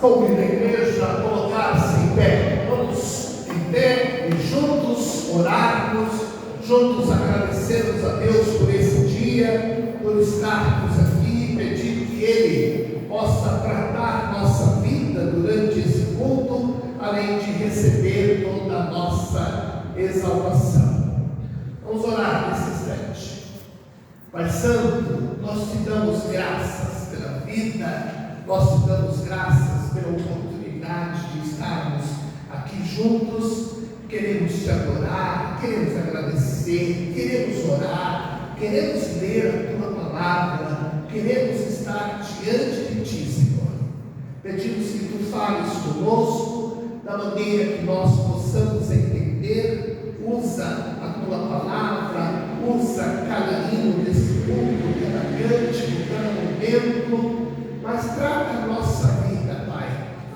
Convido a igreja a colocar-se em pé. Vamos em pé e juntos orarmos, juntos agradecermos a Deus por esse dia, por estarmos aqui, pedir que Ele possa tratar nossa vida durante esse culto, além de receber toda a nossa exaltação. Vamos orar nesse instante. Pai Santo, nós te damos graças pela vida, nós te damos graças pela oportunidade de estarmos aqui juntos. Queremos te adorar, queremos agradecer, queremos orar, queremos ler a tua palavra, queremos estar diante de ti, Senhor. Pedimos que tu fales conosco da maneira que nós possamos entender. Usa a tua palavra, usa cada hino desse culto, cada cântico, cada momento, mas trata a nossa vida, Pai,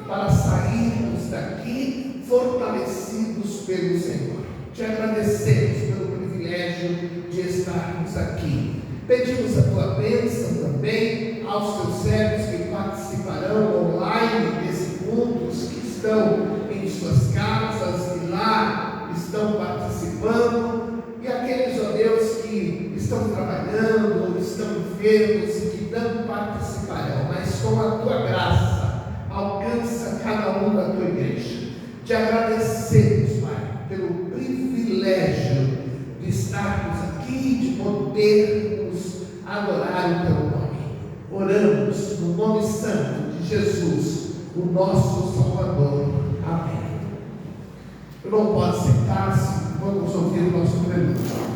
para sairmos daqui fortalecidos pelo Senhor. Te agradecemos pelo privilégio de estarmos aqui. Pedimos a tua bênção também aos teus servos que participarão online desse culto, os que estão em suas casas e lá estão participando, e aqueles, ó Deus, que estão trabalhando, estão enfermos e que não participarão, mas com a tua graça alcança cada um da tua igreja. Te agradecemos, Pai, pelo privilégio de estarmos aqui, de podermos adorar o teu nome. Oramos no nome santo de Jesus, o nosso Salvador. Amém. Não pode sentar-se, vamos ouvir o nosso prelúdio.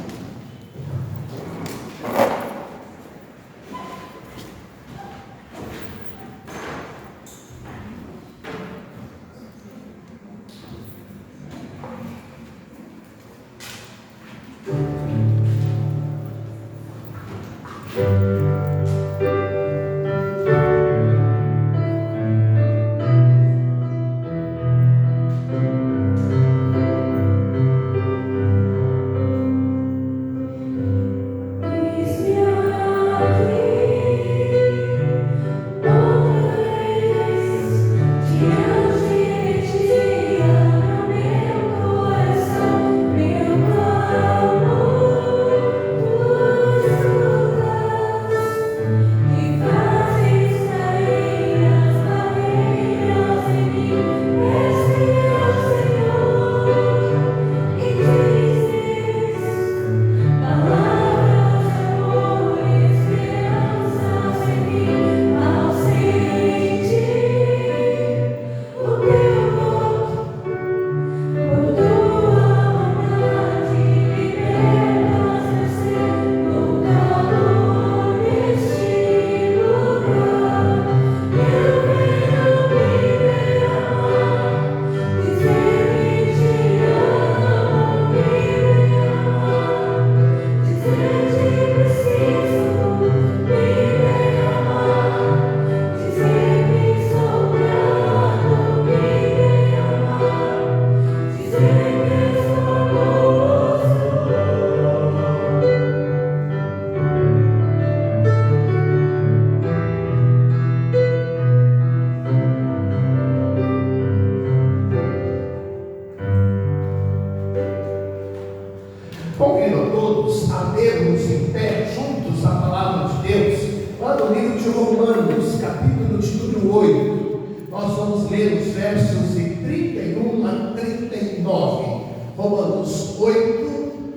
Convido a todos a lermos em pé juntos a palavra de Deus, lá no livro de Romanos, capítulo de número 8. Nós vamos ler os versos de 31 a 39. Romanos 8,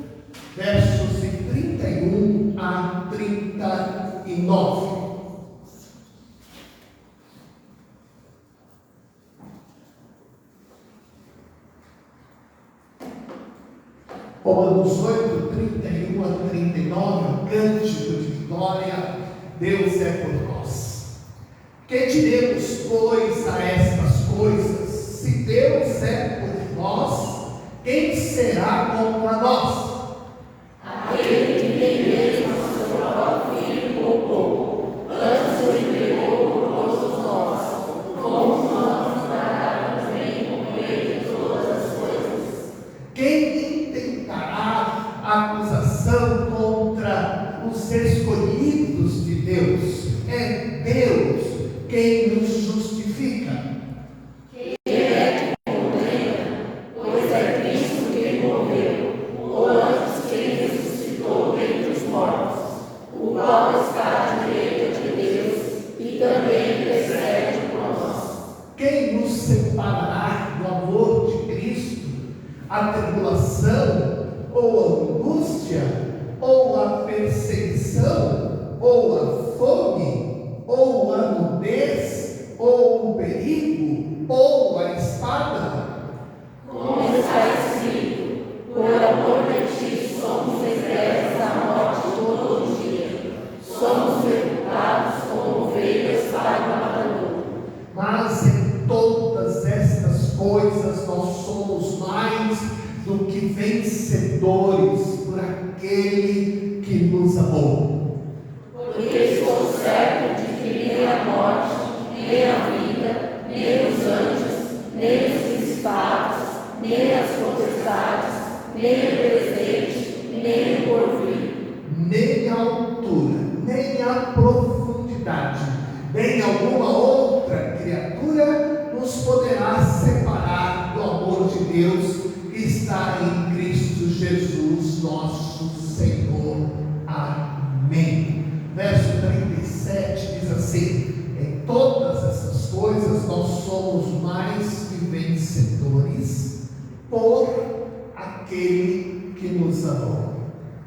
versos de 31 a 39. Romanos 8, 31 a 39, um cântico de vitória. Deus é por nós. Que diremos, pois, a estas coisas? Se Deus é por nós, quem será contra nós? Aquele que nem mesmo a seu próprio filho poupou, antes o entregou por todos nós, como nós nos dará também com ele todas as coisas. Quem intentará acusação contra os escolhidos de Deus? É Deus quem nos justifica. está à direita de Deus e também intercede por nós. Quem nos separará do amor de Cristo? A tribulação, ou a angústia, ou a perseguição, ou a fome, ou a nudez, ou o perigo, ou a espada? Como está escrito, por amor de ti somos entregues à morte todo o dia, somos reputados como ovelhas para o matador. Mas em todas estas coisas nós somos mais do que vencedores por aquele que nos amou. Porque estou certo de que nem a morte, nem a vida, nem os anjos, nem os principados, nem as potestades, nem o presente, nem o porvir, Nem a altura, nem a profundidade, nem alguma outra criatura nos poderá separar do amor de Deus que está em Cristo Jesus, nosso Senhor. Amém. Verso 37 diz assim: em todas essas coisas nós somos mais que vencedores por aquele que nos amou.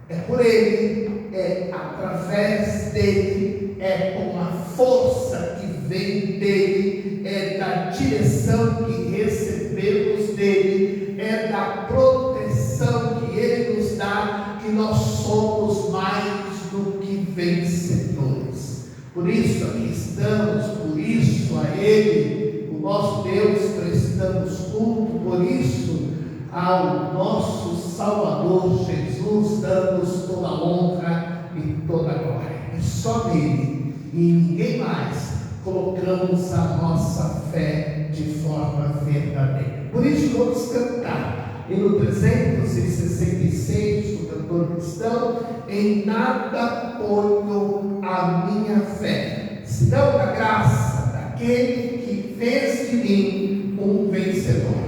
É por Ele, é através dele, é com a força que vem dele, é da direção que recebemos dele, é da proteção que ele nos dá, que nós somos mais do que vencedores. Por isso aqui estamos, por isso a Ele, o nosso Deus, prestamos culto, por isso ao nosso Salvador Jesus, damos toda a honra e toda a glória. E só nele e em ninguém mais colocamos a nossa fé de forma verdadeira. Por isso vamos cantar hino 366 do cantor cristão: em nada ponho a minha fé, senão na graça daquele que fez de mim um vencedor.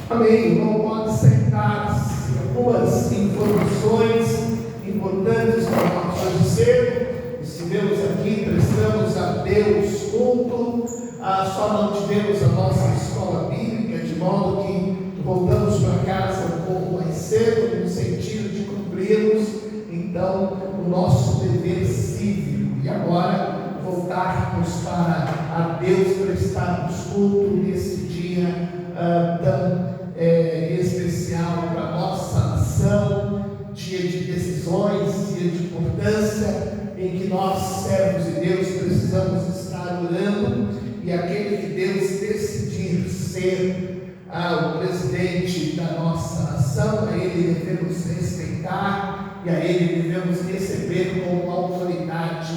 Amém. Irmão, pode sentar-se. Algumas informações importantes para nós hoje cedo. Estivemos aqui, prestamos a Deus culto. Só não tivemos a nossa escola bíblica de modo que voltamos para casa um pouco mais cedo, no sentido de cumprirmos, então, o nosso dever cívico. E agora, voltarmos para a Deus, prestarmos culto nesse dia tão especial para a nossa nação, dia de decisões, dia de importância, em que nós, servos de Deus, precisamos estar orando, e aquele que Deus decidir ser o presidente da nossa nação, a ele devemos respeitar e a ele devemos receber como autoridade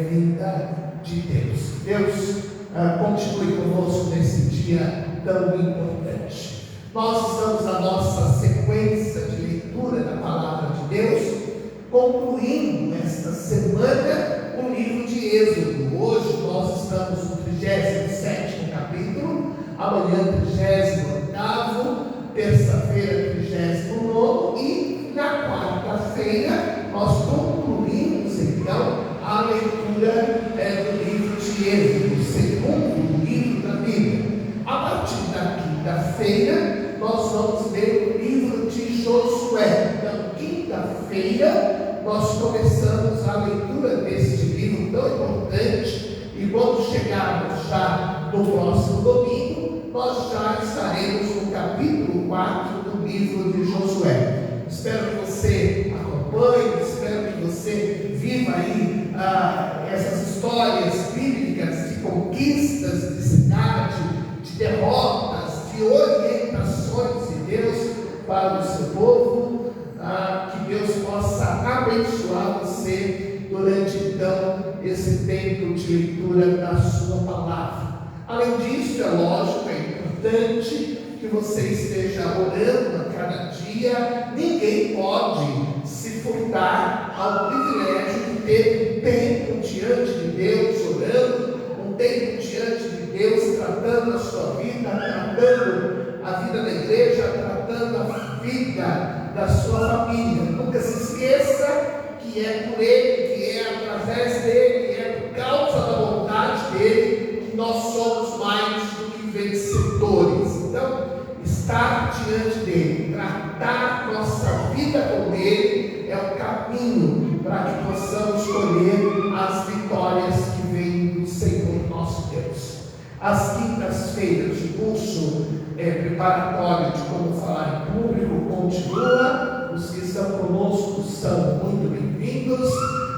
vinda de Deus. Deus continue conosco nesse dia tão importante. Nós estamos na nossa sequência de leitura da Palavra de Deus, concluindo esta semana o livro de Êxodo. Hoje nós estamos no 37º capítulo, amanhã 38º, terça-feira 39º, e na quarta-feira nós concluímos então a leitura do livro de Êxodo, o segundo livro da Bíblia. A partir da quinta-feira nós vamos ler o livro de Josué. Então, quinta-feira nós começamos a leitura deste livro tão importante, e quando chegarmos já no próximo domingo, nós já estaremos no capítulo 4 do livro de Josué. Espero que você acompanhe, espero que você viva aí essas histórias bíblicas de conquistas, de cidade, de derrotas, de orientações de Deus para o seu povo. Que Deus possa abençoar você durante então esse tempo de leitura da sua palavra. Além disso, é lógico, é importante que você esteja orando a cada dia. Ninguém pode se furtar ao privilégio de ter um tempo diante de Deus orando, um tempo diante de Deus tratando a sua vida, tratando a vida da igreja, tratando a vida da sua família. Nunca se esqueça que é por Ele, que é através dele, que é por causa da vontade dele que nós somos mais do que vencedores. Então, estar diante dele, tratar nossa vida com ele, é o caminho para que possamos colher as vitórias que vêm do Senhor nosso Deus. As quintas-feiras de curso preparatório de como falar em público continua. Os que estão conosco são muito bem-vindos.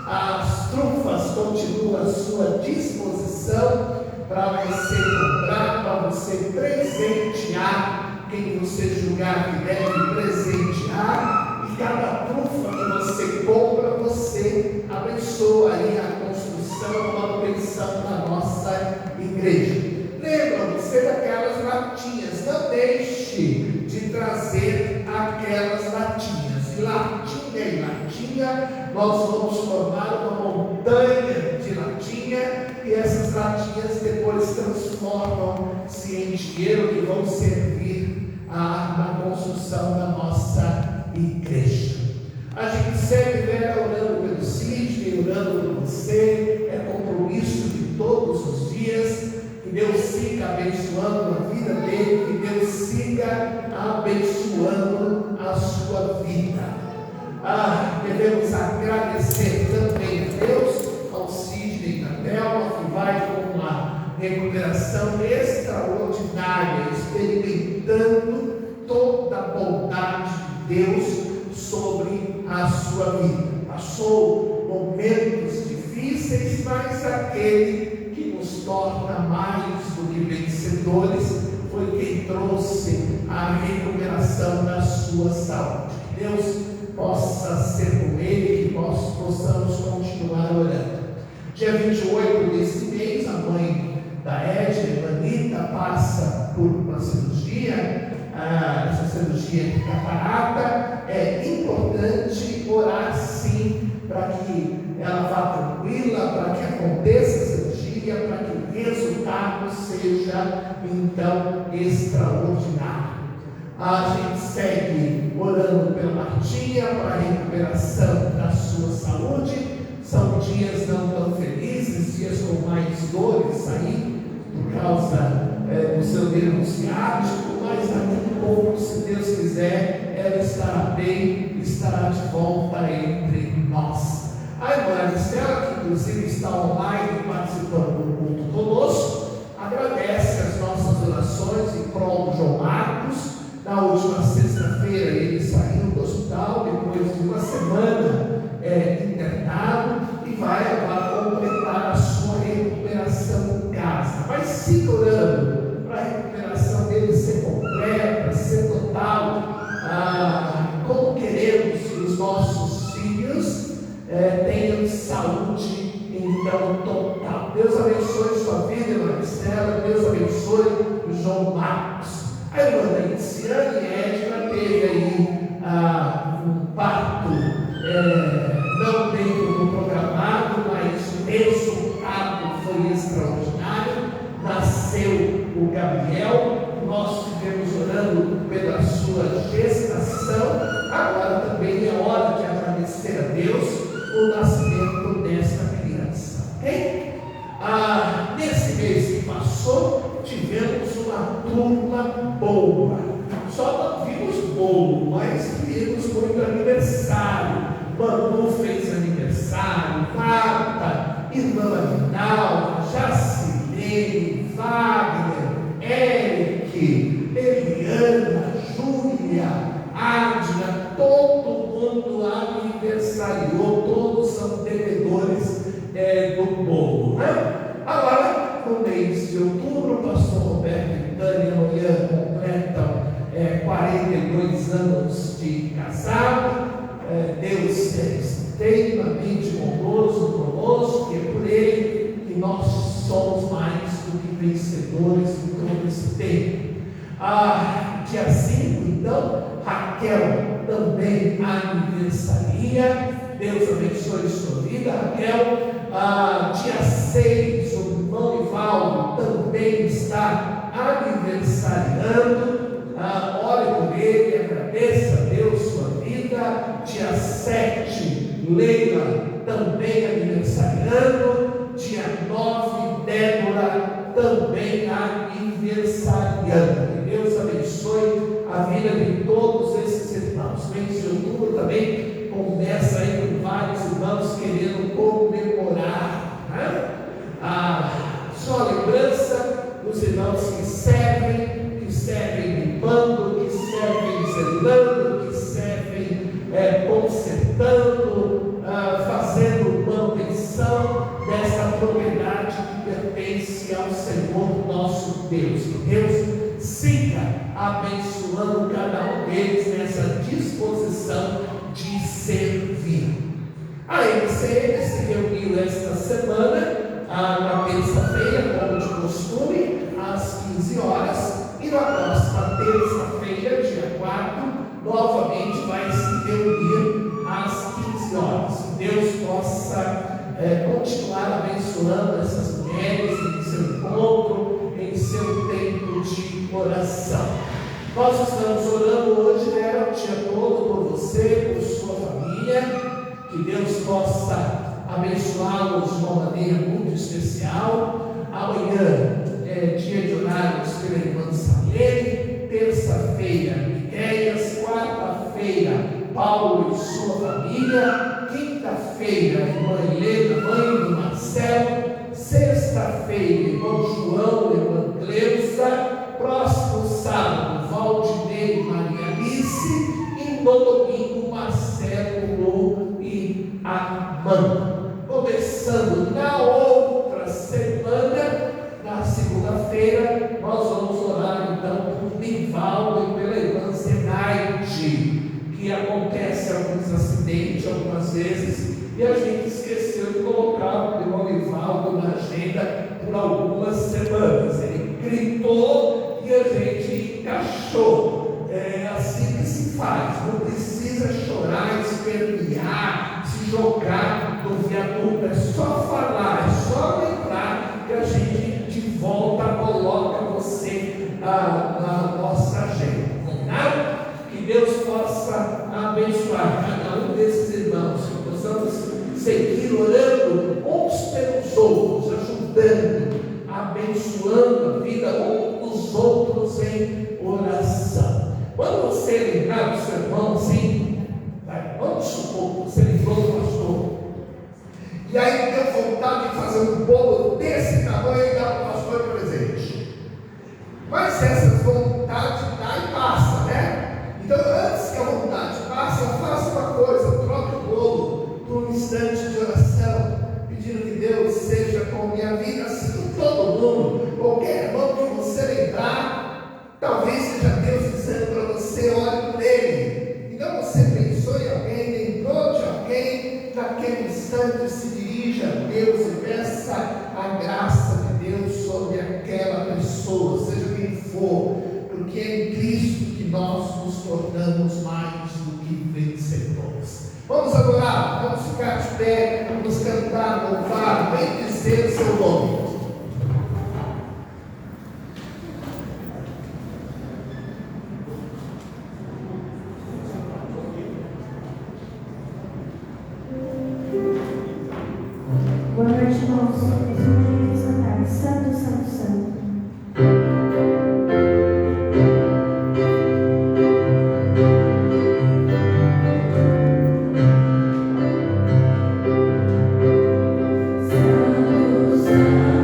As trufas continuam à sua disposição para você comprar, para você presentear quem você julgar que deve presentear. E cada trufa que você compra, você abençoa aí a construção e a manutenção da nossa igreja. Lembra-você daquelas latinhas, não deixe de trazer aquelas latinhas. E latinha em latinha, nós vamos formar uma montanha de latinha, e essas latinhas depois transformam-se em dinheiro que vão servir na construção da nossa igreja. A gente segue orando pelo Sidney, orando por você, é compromisso de todos os dias. Que Deus siga abençoando a vida dele, que Deus siga abençoando a sua vida. Devemos agradecer também a Deus, ao Sidney e a Thelma, que vai com uma recuperação extraordinária, experimentando toda a bondade de Deus sobre a sua vida. Passou momentos difíceis, mas aquele que nos torna mais do que vencedores foi quem trouxe a recuperação da sua saúde. Que Deus possa ser com ele, que nós possamos continuar orando. Dia 28 desse mês, a mãe da Edna, Anitta, passa por uma cirurgia, essa cirurgia de catarata. É importante orar sim, para que ela vá tranquila, para que aconteça a cirurgia, para que o resultado seja então extraordinário. A gente segue orando pela Martinha, para a recuperação da sua saúde. São dias não tão felizes, dias com mais dores aí, por causa do seu nervo ciático, mas daqui a pouco, se Deus quiser, ela estará bem, estará de volta entre nós. A irmã Estela, que inclusive está online participando do culto conosco, agradece as nossas orações em prol do João Marcos. Na última sexta-feira ele saiu do hospital, depois de uma semana internado, e vai agora completar a sua recuperação em casa. Mas siga orando para a recuperação dele ser completa, ser total, como queremos que os nossos filhos tenham saúde, então, total. Deus abençoe sua vida, Marcela. Deus abençoe o João Marcos. A irmã da Iniciane Edna teve aí um parto não dentro do programado, mas o resultado foi extraordinário. Nasceu o Gabriel. Nós estivemos orando pela sua gestação. Agora também é hora de agradecer a Deus o nascimento desta criança. Okay? Nesse mês que passou, tivemos uma turma boa. Só não vimos bolo, mas vimos muito aniversário. Manu fez aniversário, Marta, irmã Marinal, Jacilene, Wagner, Eric, Eliana, Júlia, Adna, todo mundo aniversariou, todos são devedores do bolo, né? Agora, no mês de outubro, o pastor Roberto e Tânia amanhã completam 42 anos de casado. Deus é extremamente bondoso conosco, e é por ele que nós somos mais do que vencedores em todo esse tempo. Dia 5, então, Raquel também aniversaria. Deus abençoe sua vida, Raquel. Dia 6, o irmão Ivaldo também está aniversariando. Ore por ele, agradeça a Deus sua vida. Dia 7, Leila também aniversariando. Dia 9, Débora também aniversariando. Que Deus abençoe a vida de todos esses irmãos. Mês de outubro também começa aí com vários irmãos querendo comemorar, né? Só lembrança dos irmãos que servem limpando, que servem zelando, que servem consertando, fazendo manutenção dessa propriedade que pertence ao Senhor nosso Deus. Que Deus siga abençoando cada um deles nessa disposição de servir. A MCM se reuniu esta semana, na terça-feira, como de costume, às 15 horas, e na próxima terça-feira, dia 4, novamente vai se reunir às 15 horas. Que Deus possa continuar abençoando essas mulheres em seu encontro, em seu tempo de oração. Nós estamos orando hoje, o dia todo, por você, por sua família. Que Deus possa abençoá-los de uma maneira muito especial. Amanhã é dia de orarmos pela irmã Salene. Terça-feira, Miqueias. Quarta-feira, Paulo e sua família. Quinta-feira, irmã Helena, mãe do Marcelo. Sexta-feira, irmão João, irmã Cleusa. Próximo sábado, Valdinei e Maria Alice. E no domingo, Marcelo e Amanda. Começando na outra semana, na segunda-feira, nós vamos orar então por Nivaldo e pela irmã Zenaide, que acontece alguns acidentes algumas vezes, e a gente esqueceu de colocar o irmão Nivaldo na agenda por algumas semanas. Ele gritou e a gente encaixou. É assim que se faz, não precisa chorar, espernear, se jogar no viaduto, é só falar, é só lembrar que a gente de volta coloca você na nossa agenda. Combinado? Que Deus possa abençoar cada um desses irmãos, que possamos seguir orando uns pelos outros, ajudando, abençoando a vida uns uns dos outros em oração. Quando você lembrar do seu irmão, assim, vamos supor que você lembrou do pastor, e aí deu vontade de fazer um bolo desse tamanho e dar para o pastor de presente. Mas essas vontades dá e passa, né? Então, antes que a vontade passe, faça uma coisa, troque o bolo por um instante de oração, pedindo que Deus seja com a minha vida, assim com todo mundo, qualquer irmão que você lembrar, talvez seja Deus dizendo para você, olhe por ele. Então você pensou em alguém, lembrou de alguém, naquele instante se dirija a Deus e peça a graça de Deus sobre aquela pessoa, seja quem for, porque é em Cristo que nós nos tornamos mais do que vencedores. Vamos adorar, vamos ficar de pé, vamos cantar, louvar, bendizer o seu nome. Boa noite, irmãos. Vamos cantar Santo, Santo, Santo. Santo, Santo.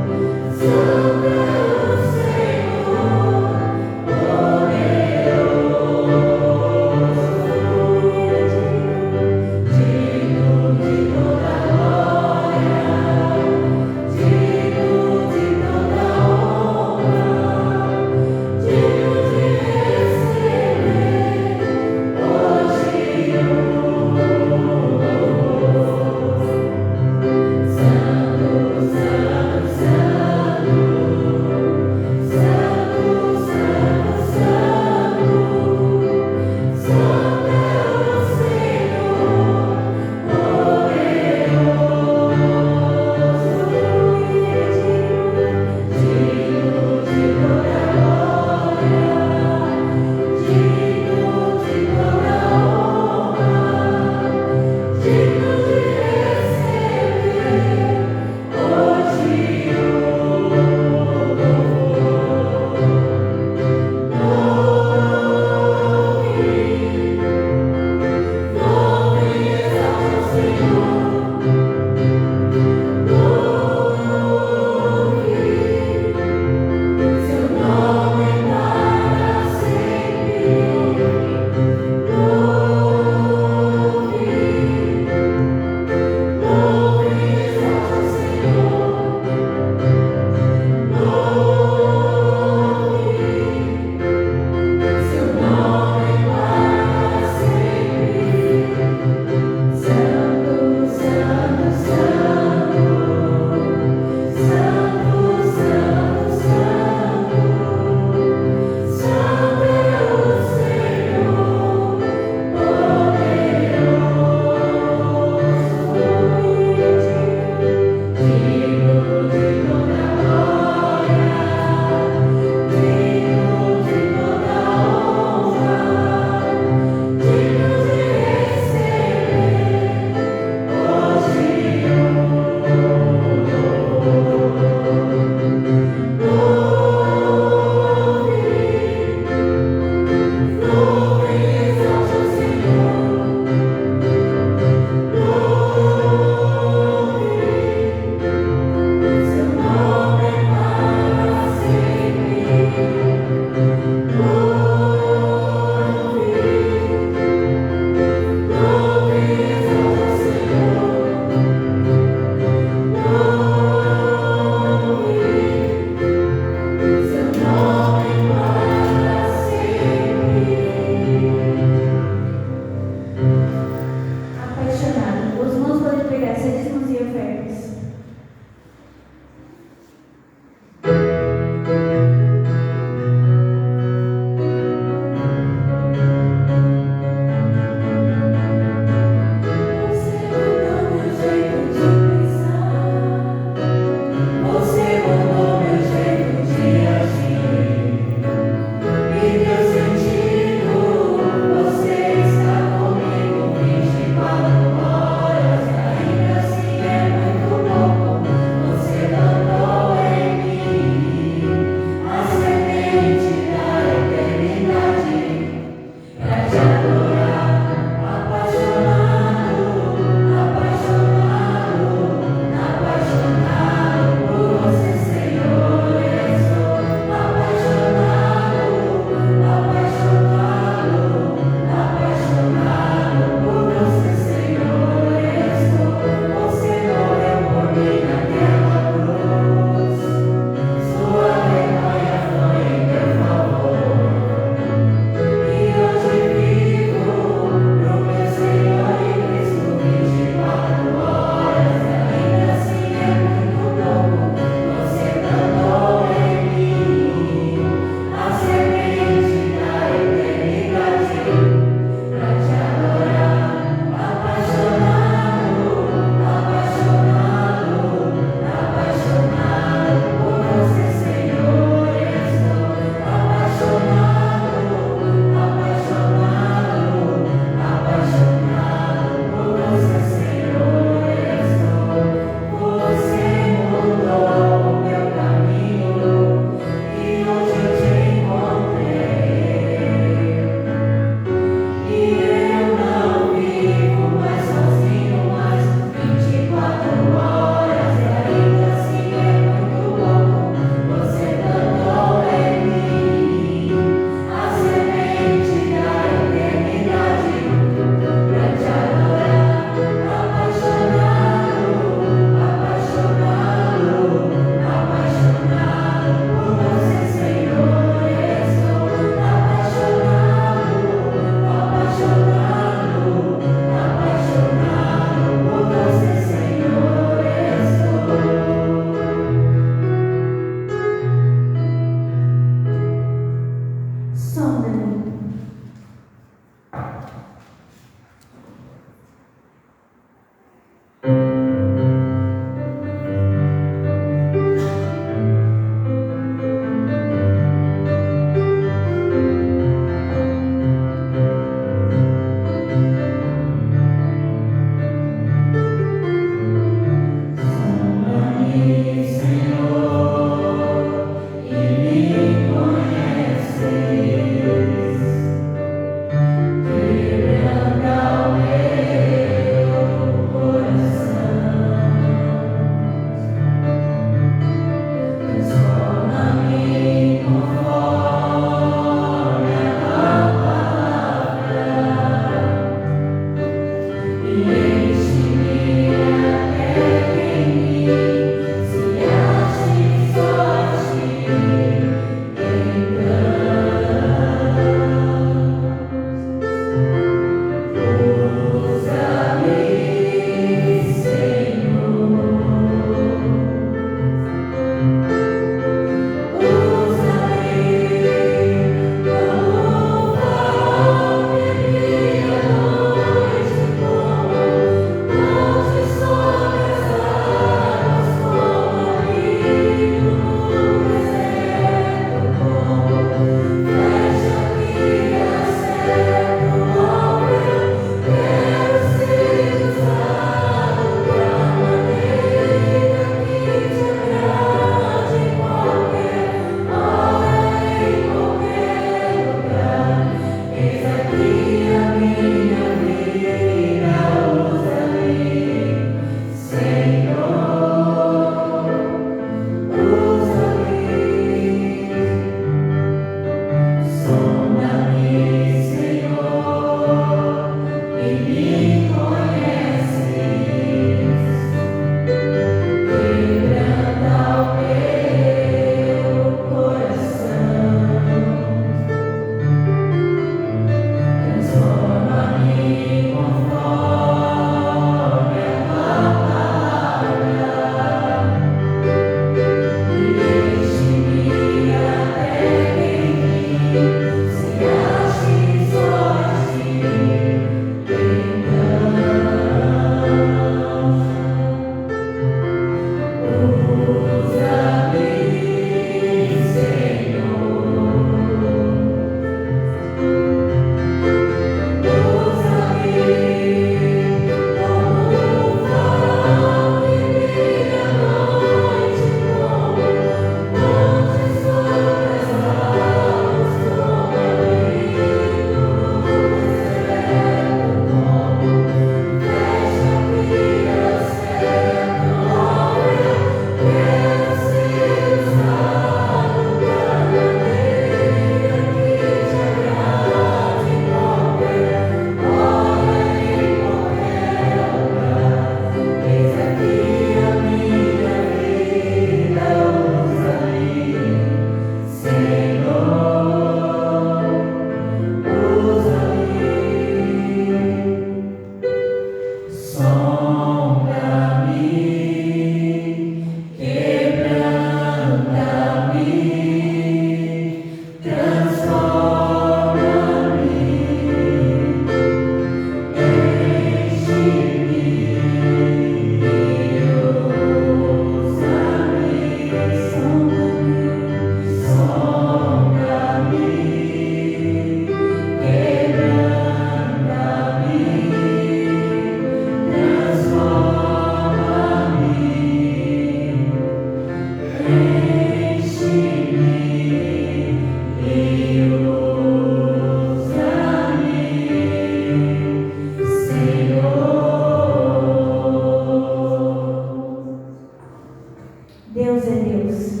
Deus é Deus.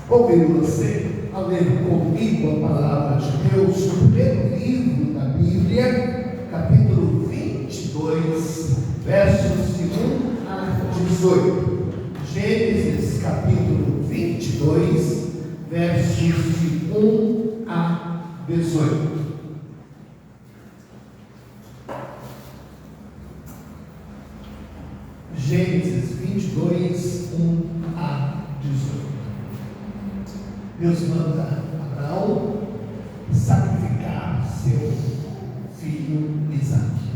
Convido você a ler comigo a palavra de Deus, o primeiro livro da Bíblia, capítulo 22, versos de 1 a 18. Gênesis capítulo 22, versos de 1 a 18. Gênesis 22, 1 a 18. Deus manda Abraão sacrificar seu filho Isaque.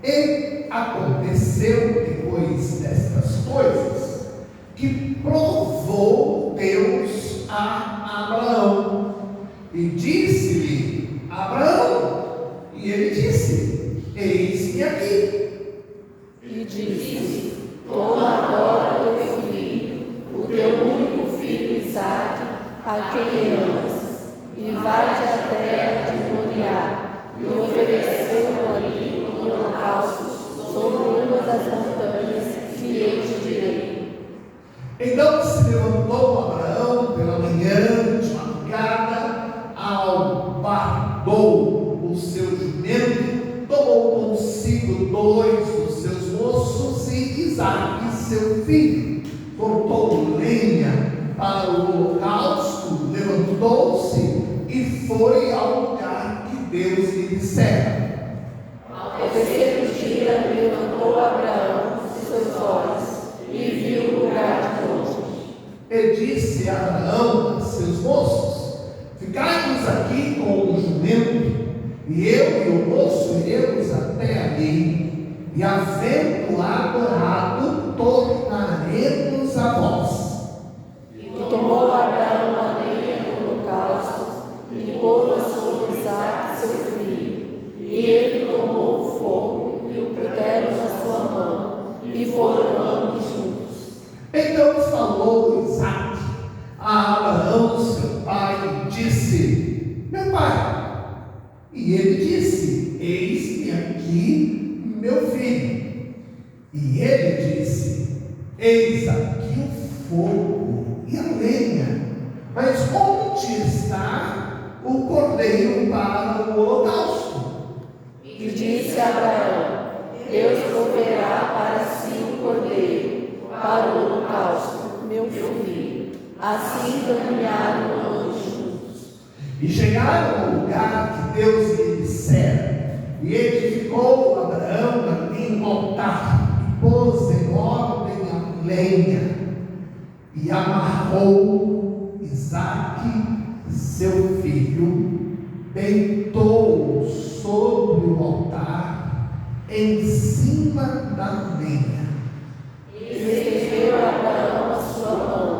E aconteceu depois destas coisas que provou Deus a Abraão e disse-lhe: Abraão, e ele disse: eis-me aqui. E disse: toma agora teu filho, o teu único filho Isaque, a quem amas, e vai-te à terra de Moriá, e ofereceu-o ali em holocausto sobre uma das montanhas que eu te direi. Então se levantou Abraão pela manhã, de madrugada, albardou o seu jumento, tomou consigo 2 dos seus moços e Isaque, seu filho, cortou lenha para o holocausto, levantou-se e foi ao lugar que Deus lhe dissera. Ao terceiro dia levantou Abraão seus olhos e viu o lugar de longe. E disse a Abraão a seus moços: ficai-vos aqui com o jumento, e eu e o moço iremos até ali, e havendo adorado, tornaremos a vós. E tomou Abraão a lenha do holocausto e pôs-a sobre Isaque, seu filho. E ele tomou o fogo e o puderam na sua mão, e foram ambos juntos. Então falou Isaque a Abraão, seu pai, e disse: meu pai. E ele disse: eis-me aqui, meu filho. E ele disse: eis aqui o fogo e a lenha, mas onde está o cordeiro para o holocausto? E disse Abraão: Deus proverá para si um cordeiro para o holocausto, meu filho. Assim caminharam ambos juntos. E chegaram ao lugar que Deus lhe dissera, e edificou Abraão ali um altar, e pôs em ordem a lenha, e amarrou Isaque, seu filho, deitou sobre o altar, em cima da lenha. E estendeu Abraão a sua mão,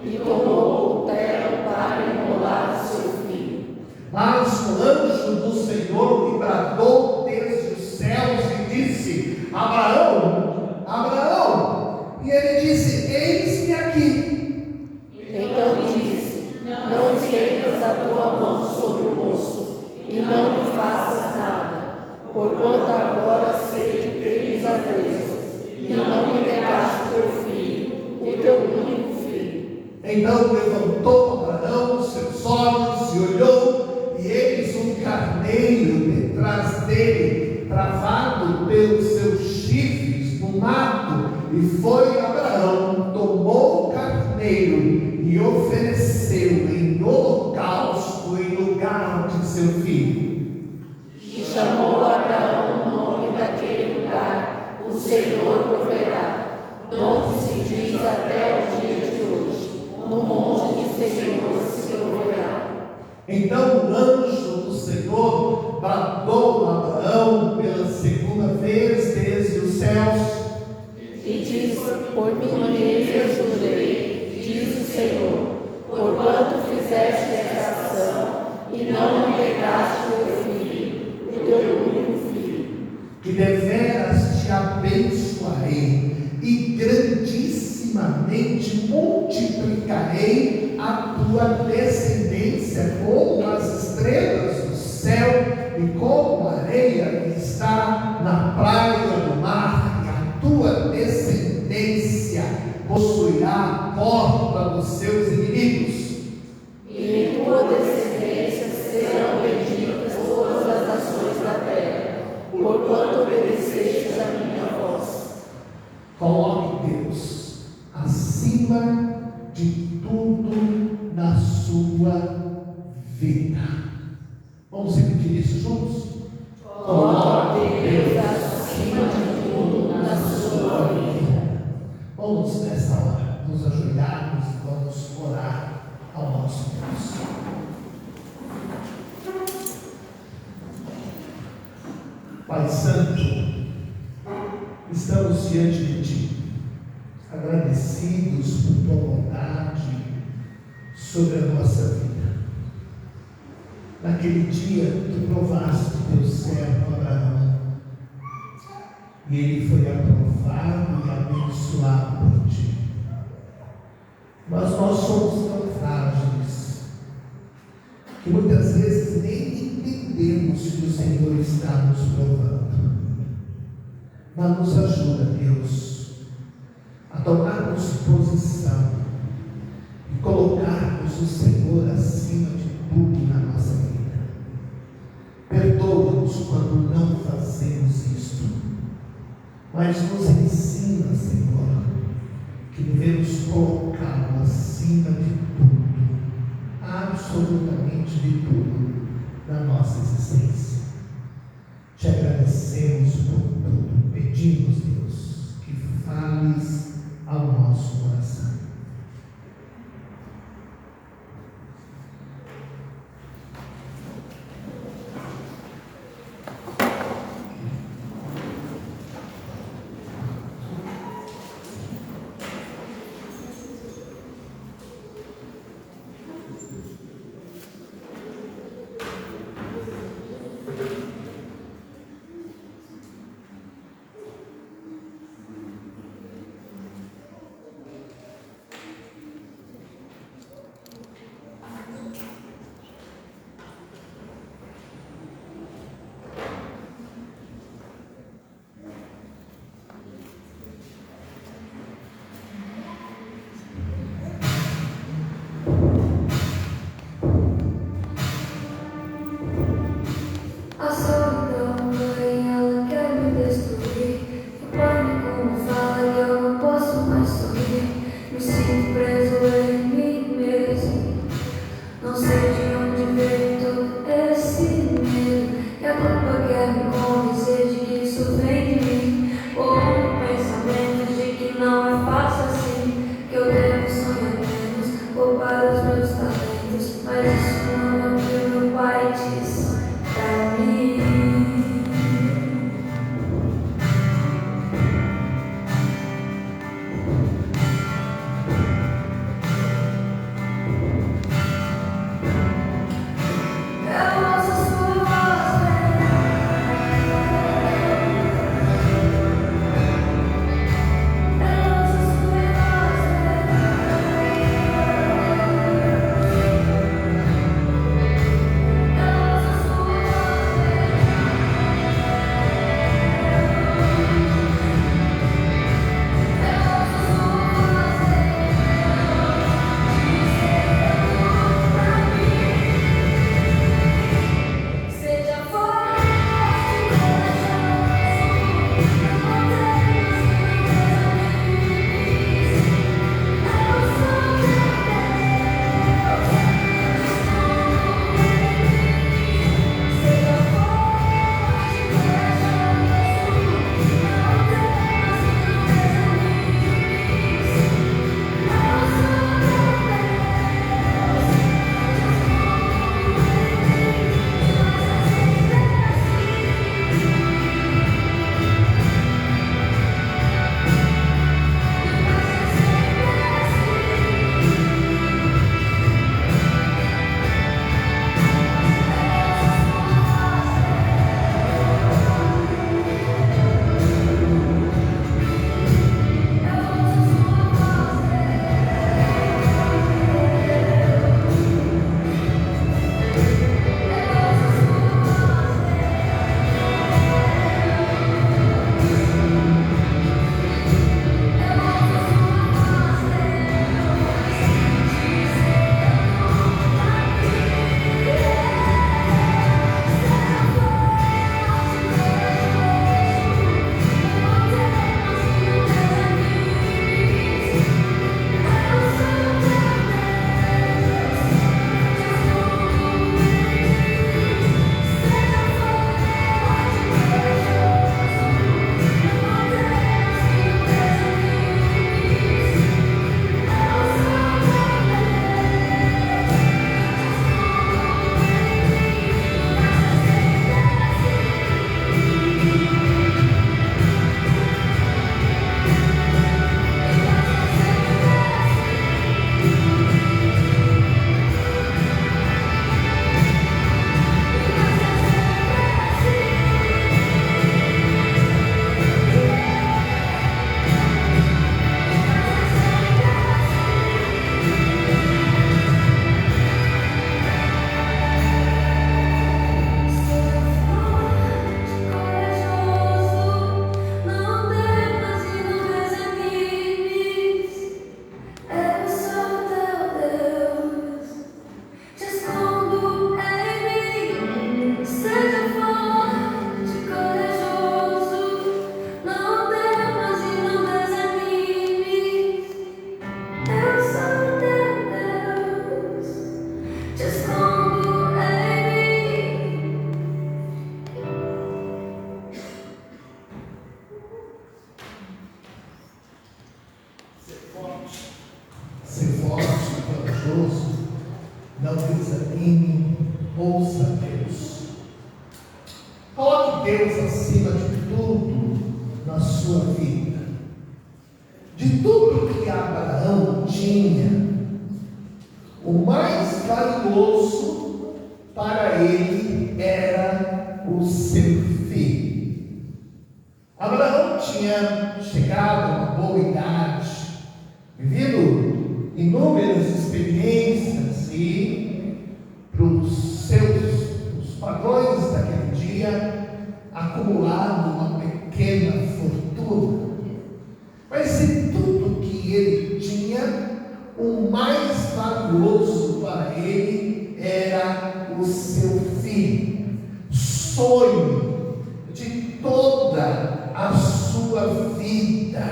e tomou o terno para enrolar seu filho. Mas o anjo do Senhor lhe bradou desde os céus e disse: Abraão, Abraão. E ele disse: eis-me aqui. Então disse: não estendas a tua mão sobre o moço, e não me faças nada, porquanto agora sei que tens a Deus, e não me negaste teu filho, o teu único filho. Então levantou Abraão seus olhos e olhou, e eis um carneiro detrás dele, travado pelos seus chifres no mato. E foi Abraão, tomou o carneiro e ofereceu em holocausto em lugar de seu filho. E chamou Abraão o nome daquele lugar: o Senhor proverá, onde se diz até o dia de hoje: no monte do Senhor se proverá. Então o anjo do Senhor bradou a Abraão pela segunda vez desde os céus E disse: por mim mesmo jurei, diz o Senhor, porquanto fizeste esta ação, e não me negaste teu filho, o teu único filho. que deveras te abençoarei e grandissimamente multiplicarei a tua descendência como as estrelas do céu e como a areia que está na praia do mar, e a tua descendência possuirá a porta dos seus inimigos. E em tua descendência serão benditas todas as nações da terra, porquanto obedeceste a mim. Coloque Deus acima de tudo na sua vida. Vamos repetir isso juntos? Coloque Deus acima de tudo na sua vida. Vamos nessa hora nos ajoelharmos e vamos orar ao nosso Deus. Pai Santo, estamos diante de Ti, agradecidos por Tua bondade sobre a nossa vida. Naquele dia, Tu provaste Teu servo Abraão, e ele foi aprovado e abençoado por Ti. Mas nós somos tão frágeis, que muitas vezes nem entendemos que o Senhor está nos provando. Mas nos ajuda, Deus, a tomarmos posição e colocarmos o Senhor acima de tudo na nossa vida. Perdoa-nos quando não fazemos isto, mas nos ensina, Senhor, que devemos colocá-lo acima de tudo, absolutamente de tudo, na nossa existência. Te agradecemos por tudo, pedimos, Deus, que fales ao nosso coração. Deus acima de tudo na sua vida. De tudo que Abraão tinha, o mais valioso para ele era o seu filho. Abraão tinha chegado a uma boa idade, vivido inúmeras experiências e, para os padrões daquele dia, acumulado uma pequena fortuna. Mas de tudo que ele tinha, o mais valioso para ele era o seu filho. Sonho de toda a sua vida.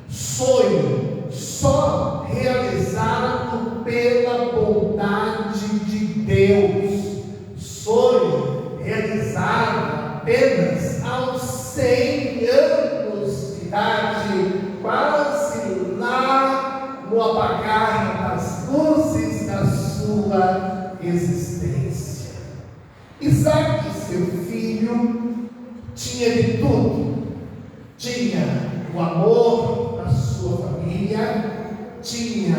Sonho só realizado pela bondade de Deus. Sonho realizado apenas aos 100 anos de idade, quase lá no apagar das luzes da sua existência. Isaac, seu filho, tinha de tudo. Tinha o amor da sua família, tinha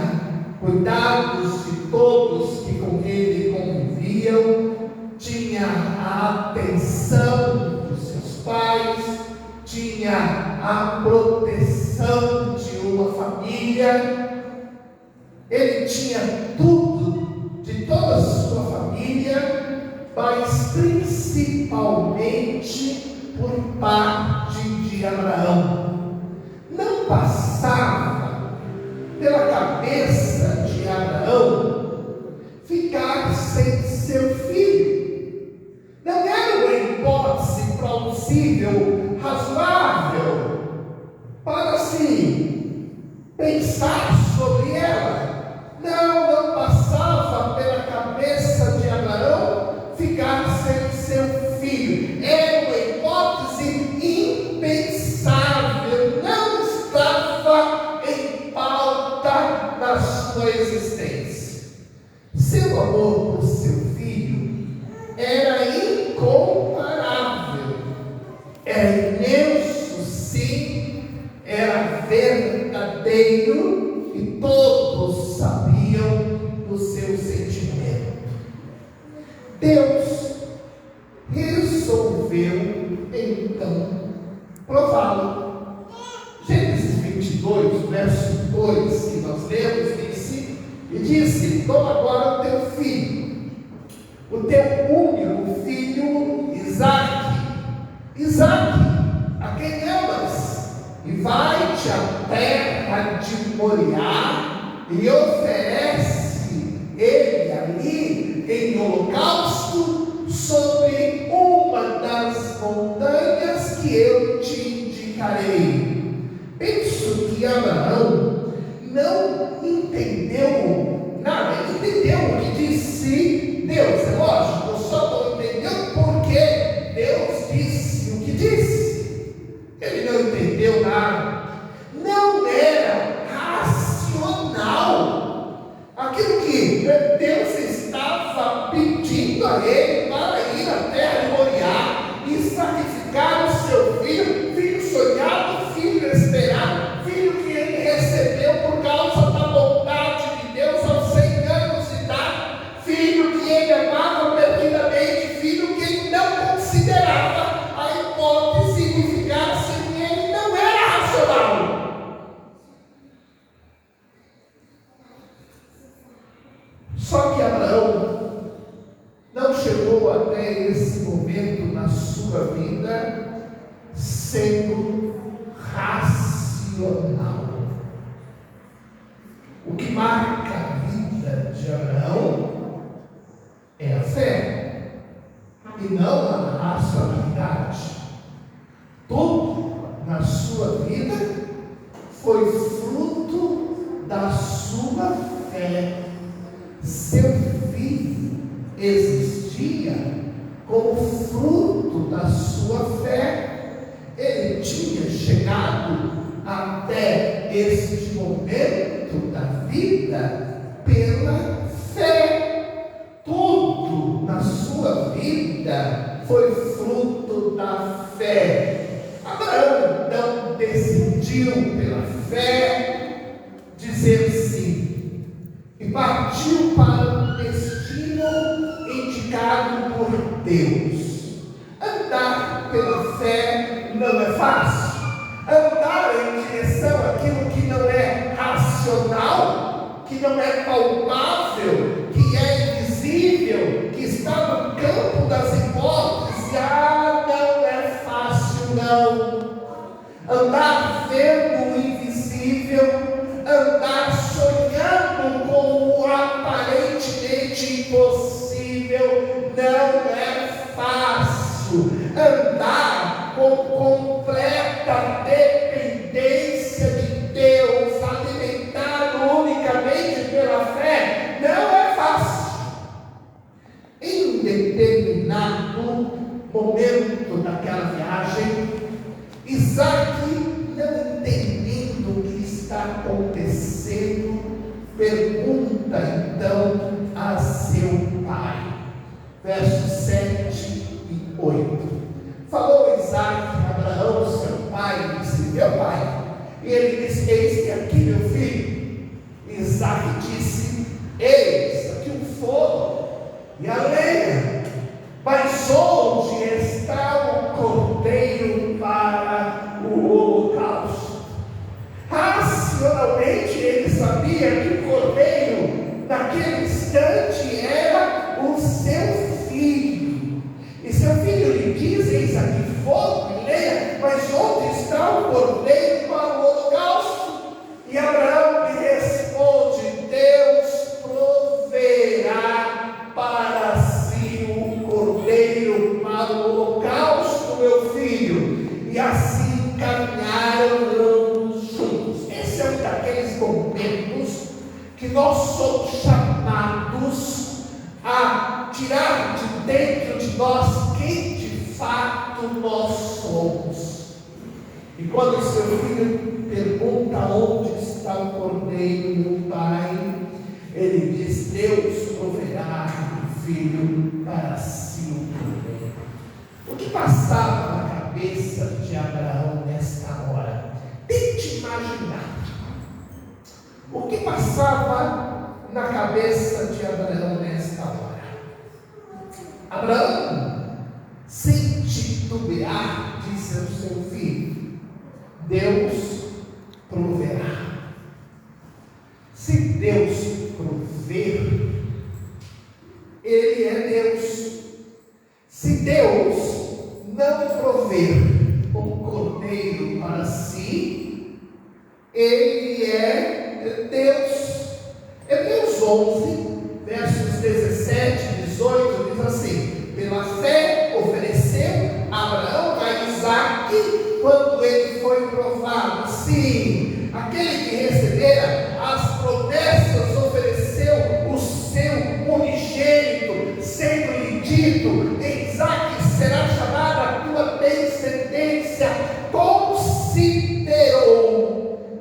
cuidados de todos que com ele conviviam, tinha a atenção dos seus pais, tinha a proteção de uma família. Ele tinha tudo de toda a sua família, mas principalmente por parte de Abraão. Não passava pela cabeça de Abraão ficar sem seu filho. Não era uma hipótese plausível, razoável, para se pensar sobre ela. Não passava pela cabeça de Abraão ficar sem seu filho. Era uma hipótese impensável, não estava em pauta da sua existência. Seu amor por seu filho era incomparável, era imenso, sim, era verdadeiro e todos sabiam do seu sentimento. Deus resolveu então prová-lo. Gênesis 22, verso 2, que nós lemos, disse: toma agora o teu filho, o teu único filho, Isaque, a quem amas, e vai-te à terra de Moriá e oferece ele ali em holocausto sobre uma das montanhas que eu te indicarei. Penso que Abraão não entendeu nada. Ele entendeu o que disse Deus, é lógico, eu só não entendeu porque Deus disse o que disse. Ele não entendeu nada. Não era racional aquilo que Deus estava pedindo a ele para ir à terra de Moriá e sacrificar o seu filho, filho sonhado, filho esperado, filho que ele recebeu por causa da bondade de Deus aos 100 anos de idade, filho que ele amava perdidamente, filho que ele não considerava a hipótese de ficar sem ele, não era racional. Só que Abraão não chegou até esse momento na sua vida sendo racional. O que marca a vida de Abraão é a fé e não a racionalidade. Tudo na sua vida foi fruto da sua fé. Seu filho existia como fruto da sua fé. Ele tinha chegado até este momento da vida pela fé. Tudo na sua vida foi fruto da decidiu, pela fé, dizer sim. E partiu para o destino indicado por Deus. Andar pela fé não é fácil. Andar em direção àquilo que não é racional, que não é palpável, que é invisível, que está no campo das hipóteses, não é fácil não. Andar vendo o invisível, andar sonhando com o aparentemente impossível, não é fácil. Andar com completa dependência de Deus, alimentado unicamente pela fé, não é fácil. Em determinado momento daquela viagem, Isaac, não entendendo o que está acontecendo, pergunta então a seu pai. Versos 7 e 8. Falou Isaac a Abraão, seu pai, e disse: meu pai. E ele disse: eis que aqui, meu filho. Isaac disse: eis aqui o fogo e a lenha, mas onde está o cordeiro para o holocausto? Racionalmente ele sabia que o cordeiro naquele instante era o seu filho. E seu filho lhe diz: eis aqui fogo e lenha, mas onde está o cordeiro para o holocausto? E Abraão lhe responde: Deus proverá para si o cordeiro para o holocausto, meu filho. E assim caminharam juntos. Esse é um daqueles momentos que nós somos chamados a tirar de dentro de nós quem de fato nós somos. E quando o seu filho pergunta onde está o cordeiro, meu pai, ele diz: Deus proverá o filho para si o cordeiro. O que passava na cabeça de Abraão nesta hora? Tente imaginar. O que passava na cabeça de Abraão nesta hora? Abraão, sem titubear, disse ao seu filho: Deus proverá. Se Deus prover, Ele é Deus. Se Deus não prover um cordeiro para si, Ele é Deus. Hebreus 11, versos 17 e 18 diz assim: pela fé ofereceu Abraão a Isaque quando ele foi provado. Sim, aquele que recebera as promessas ofereceu o seu unigênito, sendo-lhe dito: em Isaque será chamada a tua descendência. Considerou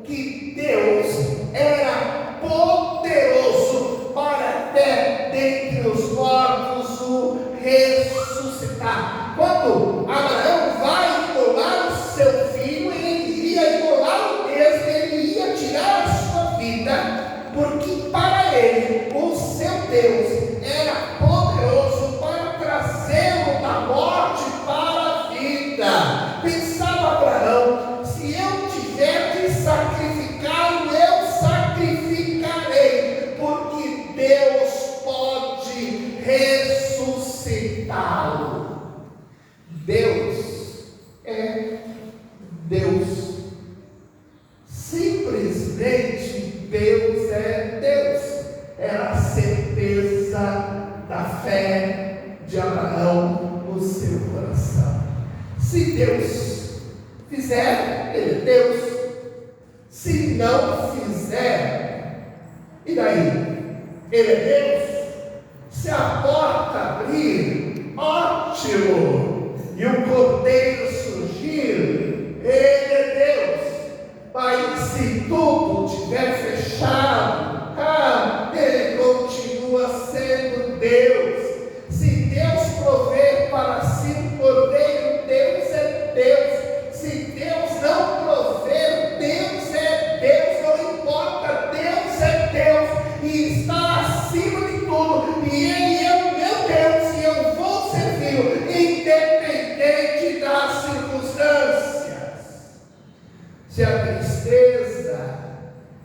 que Deus era poderoso para até dentre os mortos o ressuscitar. Quando Abraão vai imolar o seu filho, ele iria imolá-lo mesmo, ele ia tirar a sua vida, porque para ele o seu Deus era poderoso para trazê-lo da morte para a vida. Pensava Abraão: se eu tiver de sacrificá-lo, eu sacrificarei, porque Deus pode ressuscitá-lo. Deus é Deus. Simplesmente Deus é Deus. Era a certeza da fé de Abraão no seu coração. Se Deus fizer, Ele é Deus. Se não fizer, e daí? Ele é Deus. Se a porta abrir, ótimo. E o cordeiro surgir, ele é Deus. Mas se tudo estiver fechado, ele continua sendo Deus. Se Deus prover para si um cordeiro, Deus é Deus. Se Deus não prover, Deus se a tristeza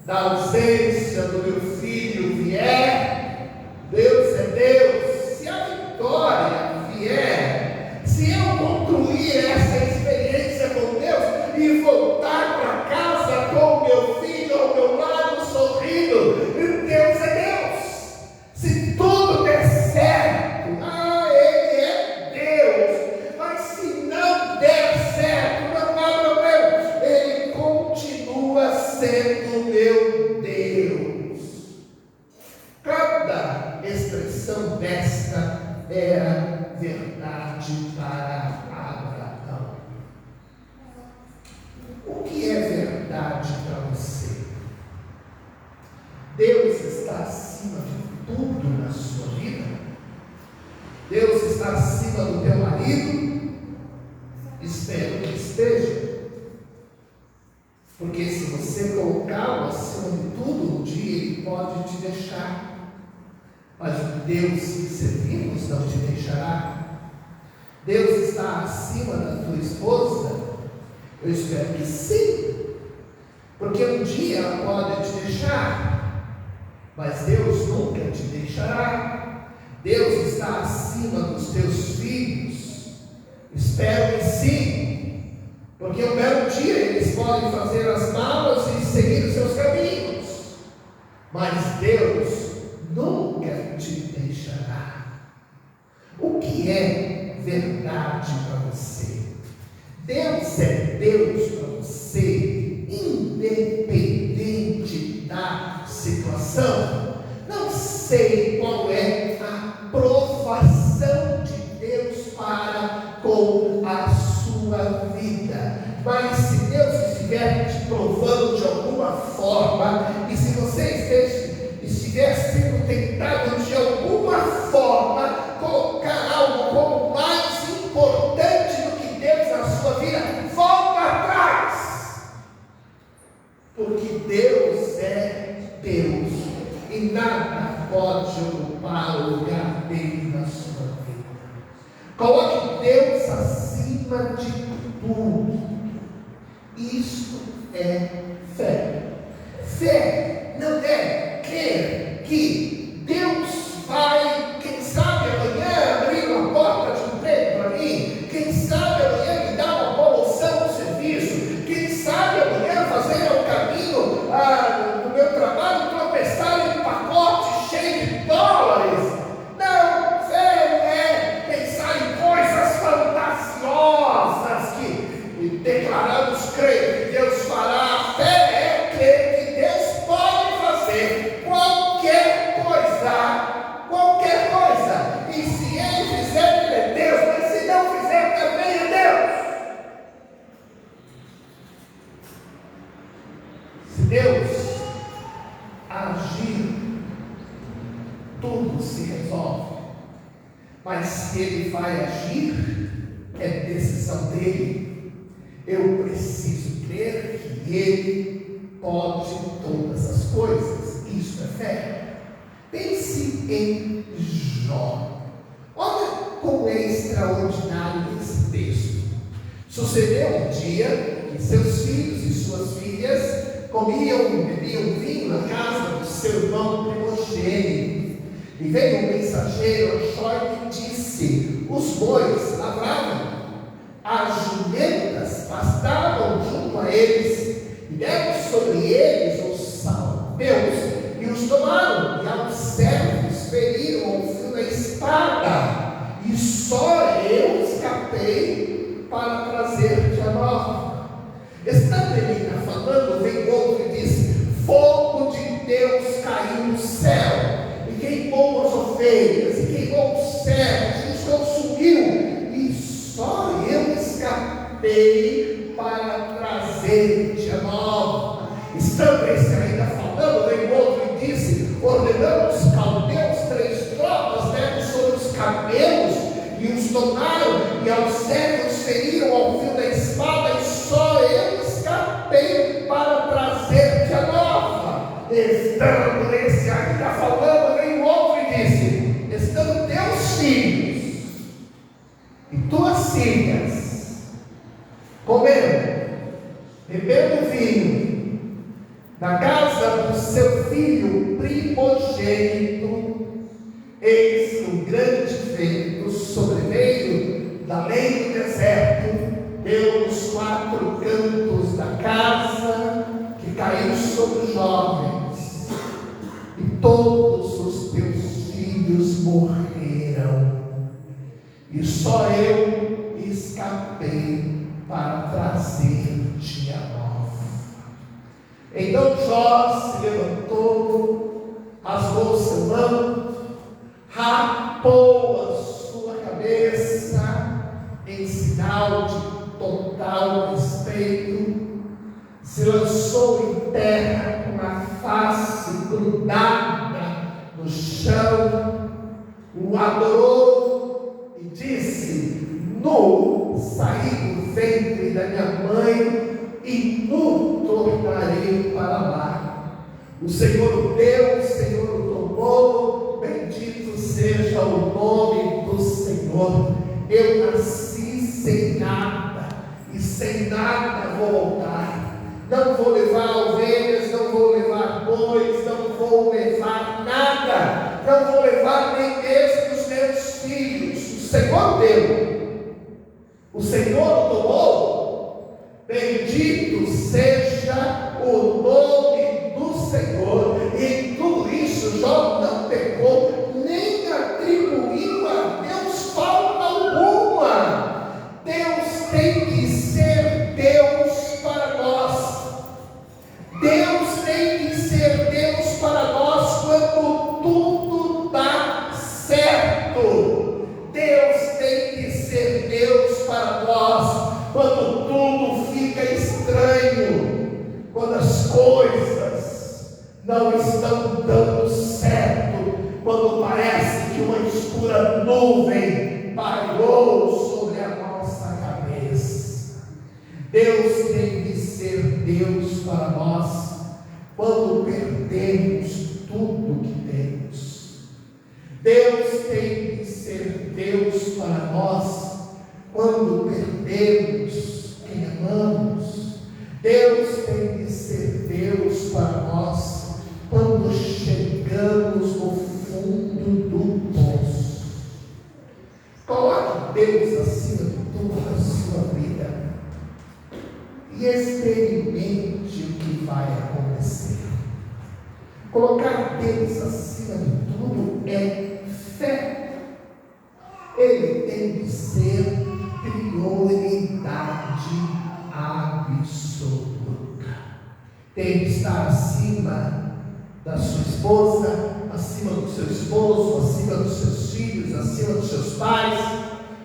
da ausência do meu filho vier, Deus é Deus. Se a vitória vier, se eu concluir essa experiência com Deus e voltar para casa com o meu filho ao meu lado sorrindo, Deus é Deus. Se tudo der certo, Ele é Deus. Mas se não der certo, não há problema, Ele continua sendo meu Deus. Cada expressão desta era verdade para Abraão. O que é verdade para você? Deus está acima de tudo na sua vida? Deus está acima do teu marido? Espero que esteja. Porque se você colocá-lo acima de tudo, um dia ele pode te deixar. Mas o Deus que servimos não te deixará. Deus está acima da tua esposa? Eu espero que sim. Porque um dia ela pode te deixar, mas Deus nunca te deixará. Deus está acima dos teus filhos? Espero que sim. Porque um belo dia eles podem fazer as malas e seguir os seus caminhos. Mas Deus nunca te deixará. O que é verdade para você? Deus é Deus para você, independente da situação. Não sei qual é a provação de Deus para com a sua vida, mas se Deus estiver te provando de alguma forma, e se você estiver sendo tentado de alguma forma colocar algo como mais importante do que Deus na sua vida, volta atrás, porque Deus é Deus e nada pode ocupar o lugar dele na sua vida. Coloque Deus acima de tudo. Isso é fé. Fé não é crer que Deus vai, quem sabe amanhã abrir uma porta de emprego para mim, quem sabe amanhã me dar uma promoção no serviço, quem sabe amanhã fazer o caminho do meu trabalho tropeçar em um pacote cheio de dólares. Não, fé não é pensar em coisas fantasiosas que declaramos crer que Deus fará. Fé é crer que Deus pode fazer qualquer coisa, e se Ele fizer, Ele é Deus, mas se não fizer, também é Deus. Se Deus agir, tudo se resolve, mas se Ele vai agir, é decisão dele. Eu preciso crer que Ele pode todas as coisas. Isso é fé. Pense em Jó. Olha como é extraordinário esse texto. Sucedeu um dia que seus filhos e suas filhas comiam e bebiam vinho na casa do seu irmão primogênito. E veio um mensageiro a Jó e disse: os bois lavravam, as jumentas pastavam junto a eles, e deram sobre eles os salpeus e os tomaram, e aos servos feriram ao fio da espada, e só eu escapei para trazer-te a nova. Estando ele ainda falando, veio outro e disse: fogo de Deus caiu do céu e queimou as ovelhas, e queimou os servos, e os consumiu, e só eu escapei para trazer-te a nova. Estando esse ainda falando, veio outro e disse: ordenando os caldeus 3 tropas, deram sobre os camelos e os tomaram, e aos servos feriram ao fio da espada, e só eu escapei para trazer-te a nova. Estando esse ainda falando, veio outro e disse: estando teus filhos e tuas filhas comendo bebendo vinho, na casa do seu filho primogênito, eis que um grande vento sobreveio da além do deserto, deu nos 4 cantos da casa, que caiu sobre os jovens, e todos os teus filhos morreram, e só eu escapei para trazer-te a nova. Então Jó se levantou, rasgou seu manto, rapou a sua cabeça em sinal de total respeito, se lançou em terra com a face grudada no chão, o adorou e disse: nu saí do ventre da minha mãe e nu tornarei para lá. O Senhor o deu, o Senhor o tomou, bendito seja o nome do Senhor. Eu nasci sem nada e sem nada vou voltar. Não vou levar ovelhas, não vou levar bois, não vou levar nada, não vou levar nem mesmo os meus filhos. O Senhor deu, o Senhor tomou, bendito seja o nome do Senhor. E em tudo isso Jó não pecou, nem atribuiu a Deus falta alguma. Deus tem que ser Deus para nós. Deus tem que ser Deus para nós quando tudo dá certo. Deus tem que ser Deus para nós quando tudo fica estranho, quando as coisas não estão dando certo, quando parece que uma escura nuvem pairou sobre a nossa cabeça. Deus tem que ser Deus para nós quando perdemos tudo que temos. Deus tem que ser Deus para nós quando perdemos quem amamos. Deus tem que ser Deus para nós quando chegamos no fundo do poço. Coloque Deus acima de tudo na sua vida e experimente o que vai acontecer. Colocar Deus acima de tudo é fé. Ele tem que ser prioridade absoluta. Tem que estar acima da sua esposa, acima do seu esposo, acima dos seus filhos, acima dos seus pais,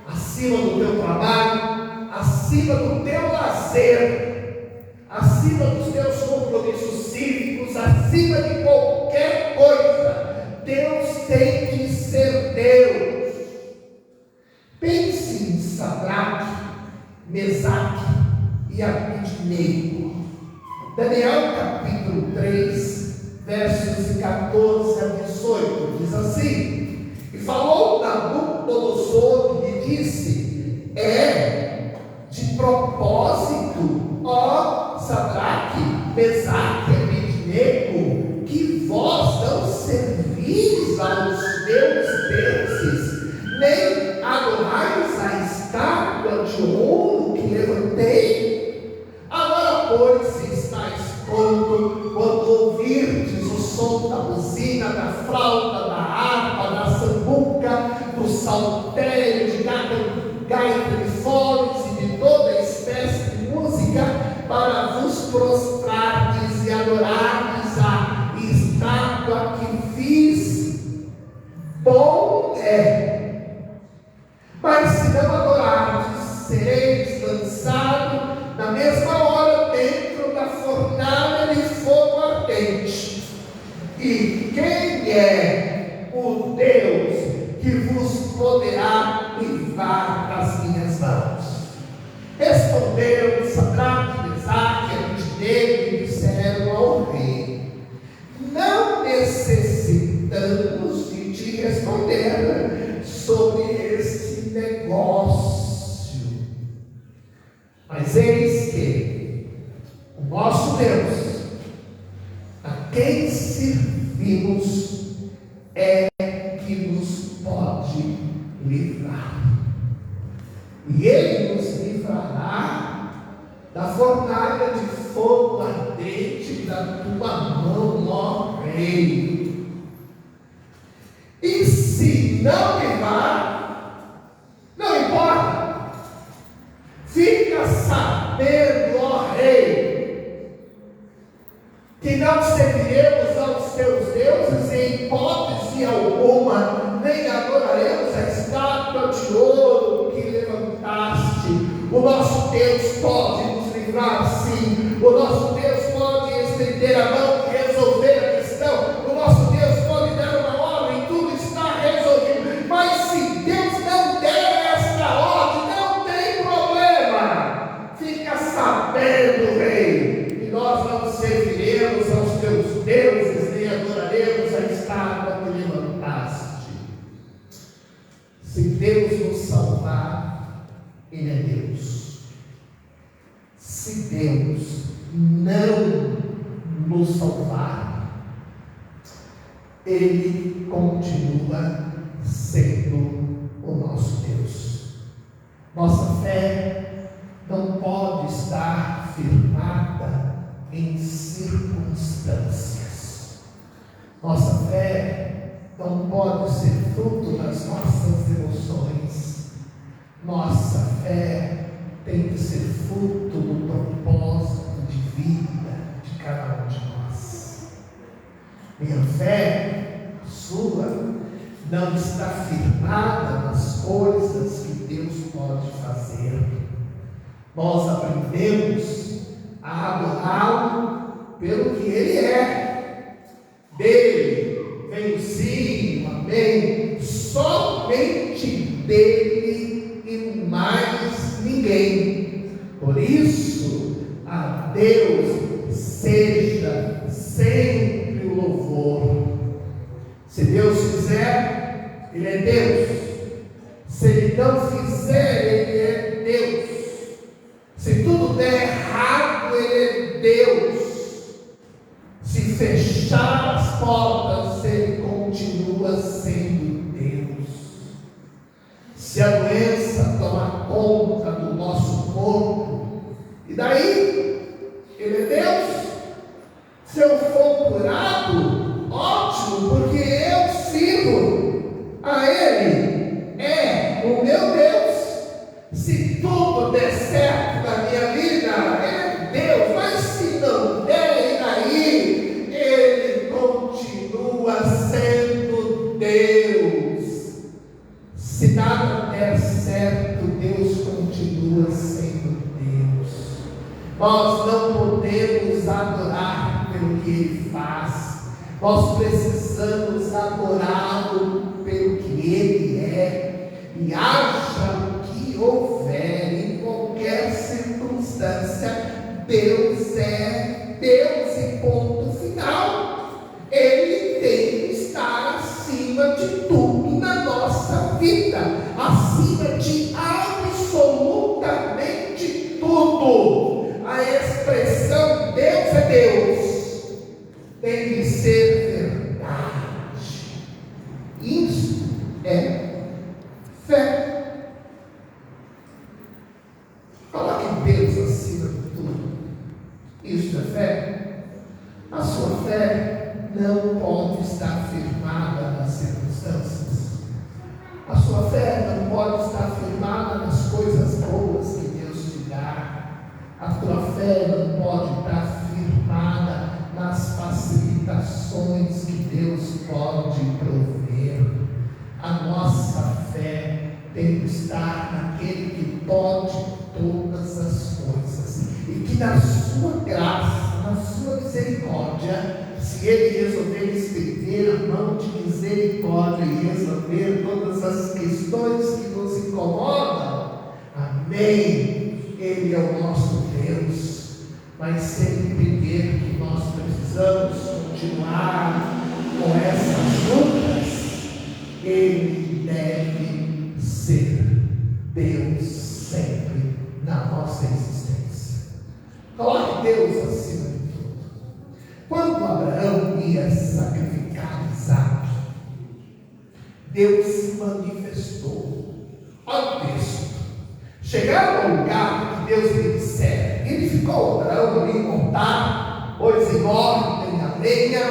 acima do teu trabalho, acima do teu lazer, acima dos teus compromissos cívicos, acima de qualquer coisa. Deus tem que ser Deus. Pense em Sadraque, Mesaque e Abednego. Daniel capítulo 3, versos 14 a 18, diz assim: e falou Nabucodonosor e disse: é de propósito, ó Sadraque, Mesaque e Abednego, que vós não servis aos meus deuses, nem adorais a estátua de ouro que levantei. Agora, pois, estáis pronto quando ouvirdes o som da buzina, da flauta, da harpa, da sambuca, do saltério, de gaita de foles e de toda espécie de música, para vos prostrardes e adorardes a estátua que fiz. Bom é, mas se não adorardes, sereis lançados na mesma hora dentro da fornalha de fogo ardente. E quem é o Deus que vos poderá livrar das minhas mãos? Responderam Sadraque, Mesaque e Abednego da tua mão, ó Rei. E se não levar, não importa. Fica sabendo, ó Rei, que não serviremos aos teus deuses em hipótese alguma, nem adoraremos a estátua de ouro que levantaste. O nosso Deus pode nos livrar, sim. O nosso Deus pode estender a mão e resolver a questão. O nosso Deus pode dar uma ordem, tudo está resolvido. Mas se Deus não der esta ordem, não tem problema. Fica sabendo, Rei, que nós não serviremos aos teus deuses, nem adoraremos a estátua que levantaste. Se Deus nos salvar, Ele é Deus. Se Deus não nos salvar, Ele continua sendo o nosso Deus. Nossa fé não pode estar firmada em circunstâncias. Nossa fé não pode ser fruto das nossas emoções. Nossa fé tem que ser fruto do propósito de vida de cada um de nós. Minha fé, sua, não está firmada nas coisas que Deus pode fazer. Nós aprendemos a adorá-lo pelo que Ele é. Dele vem o sim, amém. Somente dele e mais ninguém. Por isso, a Deus seja sempre o louvor. Se Deus fizer, Ele é Deus. Se Ele não fizer, Ele é Deus. Se tudo der errado, Ele é Deus. Se fechar as portas, Ele continua sendo Deus. Se a doença tomar conta do nosso corpo, e daí? Ele é Deus. Se eu for curado, ótimo, porque eu sirvo a Ele. É o meu Deus. Se tudo der certo na minha vida, é Deus. Mas se não der, e daí? Ele continua sendo Deus. Se nada der certo, Deus continua sendo Deus. Nós não podemos adorar pelo que Ele faz. Nós precisamos adorá-lo pelo que Ele é. E haja o que houver, em qualquer circunstância, Deus é Deus e ponto final. Ele tem que estar acima de tudo na nossa vida, acima de absolutamente tudo. A expressão Deus é Deus tem que ser verdade. Isso é fé. Coloque Deus acima de tudo. Isso é fé. A sua fé não pode estar firmada nas circunstâncias. A sua fé não pode estar firmada nas coisas boas que Deus te dá. A tua fé não pode estar firmada nas facilitações que Deus pode prover. A nossa fé tem que estar naquele que pode todas as coisas, e que na sua graça, na sua misericórdia, se Ele resolver estender a mão de misericórdia e resolver todas as questões que nos incomodam, amém. Ele é o nosso Deus, mas sem entender que nós precisamos continuar com essas lutas, Ele deve ser Deus sempre na nossa existência. Coloque Deus acima de tudo. Quando Abraão ia sacrificar Isaac, Deus se manifestou. Olha o texto. Chegaram ao lugar que Deus lhe dissera. Ele ficou Abraão ali montado, Moisés em ordem a lenha,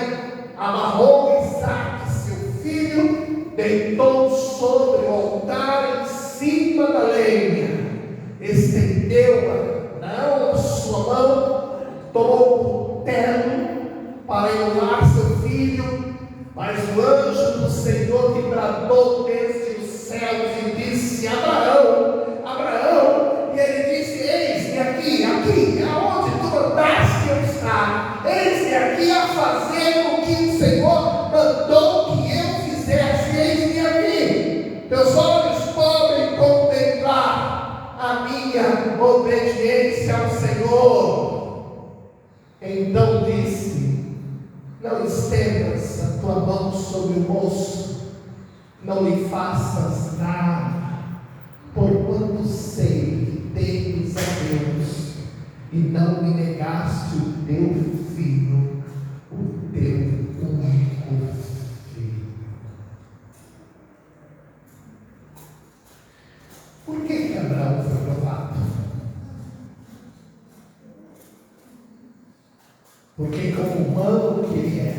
amarrou Isaque, seu filho, deitou sobre o altar em cima da lenha, estendeu a sua mão, tomou o cutelo para imolar seu filho, mas o anjo do Senhor que bradou desde os céus e disse: Abraão, Abraão, e ele disse: eis-me aqui, aonde tu mandaste eu estar, eis-me aqui a fazer o que o Senhor mandou que eu fizesse, eis-me aqui, teus olhos podem contemplar a minha obediência ao Senhor. Então disse: não estendas a tua mão sobre o moço, não lhe faças nada, porquanto sei que temes a Deus, e não me negaste o teu filho, o teu único filho. Por que Abraão foi provado? Porque, como humano que ele é,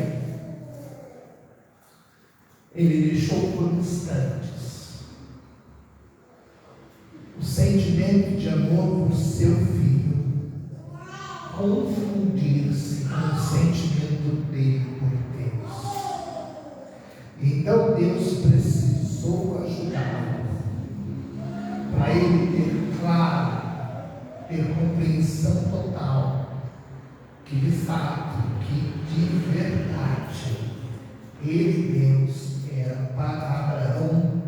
ele deixou por instantes o sentimento de amor por seu filho confundir-se com o sentimento dele por Deus. Então Deus precisou ajudá-lo para ele ter claro, ter compreensão total que de fato, que de verdade, ele, Deus, era para Abraão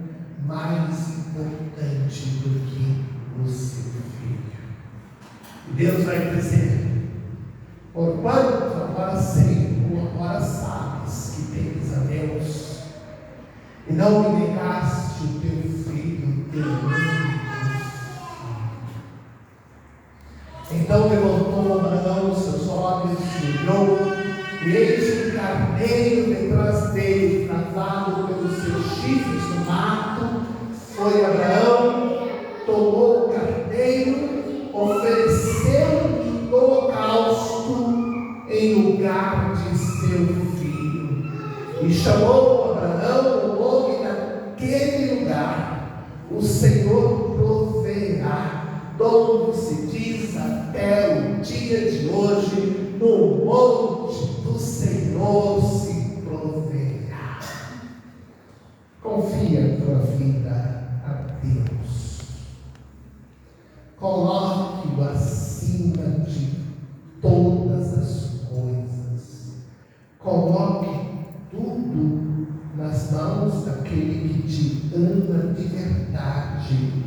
mais importante do que o seu filho. E Deus vai dizer: porquanto agora sei, ou agora sabes que temes a Deus, e não me negaste o teu filho, teu único. Então levantou Abraão seus olhos e olhou, e eis um carneiro detrás dele, travado pelos seus chifres no mato. Foi Abraão, tomou o carneiro, ofereceu-lhe holocausto em lugar de seu filho. E chamou Abraão o nome daquele lugar: o Senhor proverá. Como se diz até o dia de hoje, no monte do Senhor se proverá. Confia a tua vida a Deus. Coloque-o acima de todas as coisas. Coloque tudo nas mãos daquele que te ama de verdade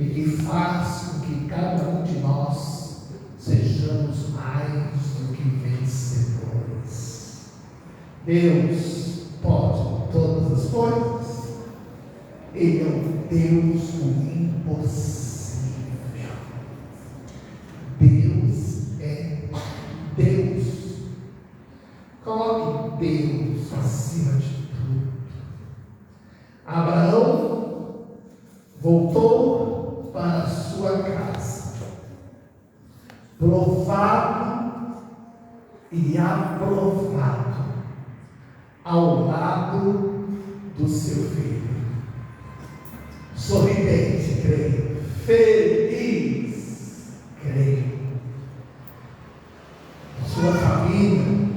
e que faz com que cada um de nós sejamos mais do que vencedores. Deus pode todas as coisas. Ele é o Deus do impossível. Deus é Deus. Coloque Deus acima de tudo. Abraão voltou para a sua casa, provado e aprovado, ao lado do seu filho. Sorridente, creio. Feliz, creio. Sua família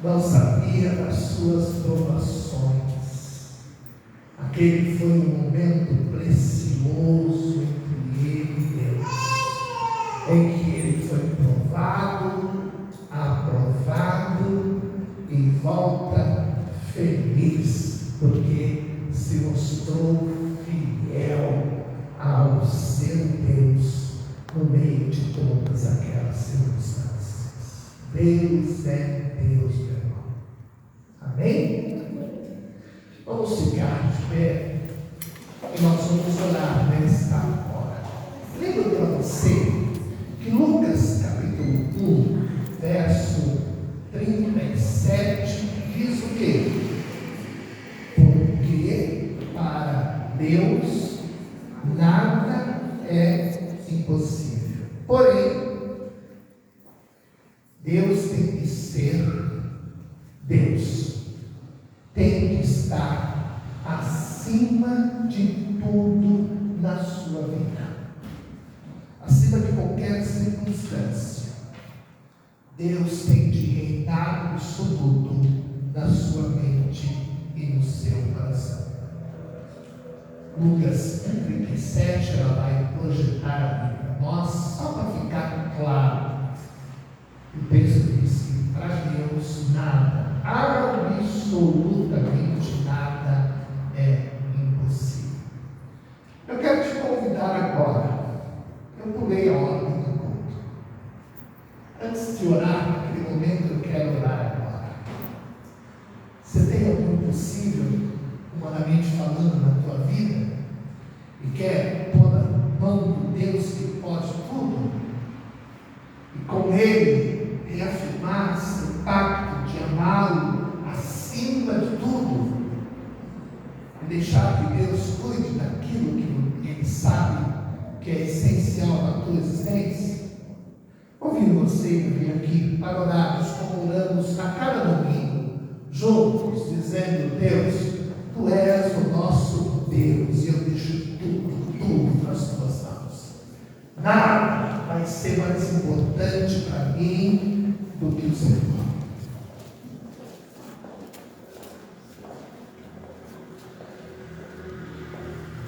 não sabia das suas provações. Aquele foi um momento precioso entre ele e Deus, em que ele foi provado, aprovado e volta feliz, porque se mostrou fiel ao seu Deus no meio de todas aquelas circunstâncias. Deus é Deus, meu irmão. Amém? Vamos ficar de pé e nós vamos orar nesta hora. Lembro para você que Lucas capítulo 1, verso 37 diz o quê? Porque para Deus nada é impossível. Porém, Deus tem que ser Deus. Tem que estar acima de tudo na sua vida. Acima de qualquer circunstância. Deus tem de reinar absoluto na sua mente e no seu coração. Lucas 37, ela vai projetar ali para nós, só para ficar claro. O texto diz que para Deus nada, absolutamente nada é impossível. Eu quero te convidar agora. Eu pulei a ordem do culto. Antes de orar, naquele momento eu quero orar agora. Você tem algum impossível, humanamente falando, na tua vida? E quer pôr na mão do Deus que pode tudo? E com Ele reafirmar seu pacto de amá-lo acima de tudo? E deixar que Deus cuide daquilo que Ele sabe que é essencial na tua existência? Ouvindo você vir aqui para orarmos como oramos a cada domingo, juntos, dizendo: Deus, Tu és o nosso Deus, e eu deixo tudo nas Tuas mãos. Nada vai ser mais importante para mim do que o Senhor.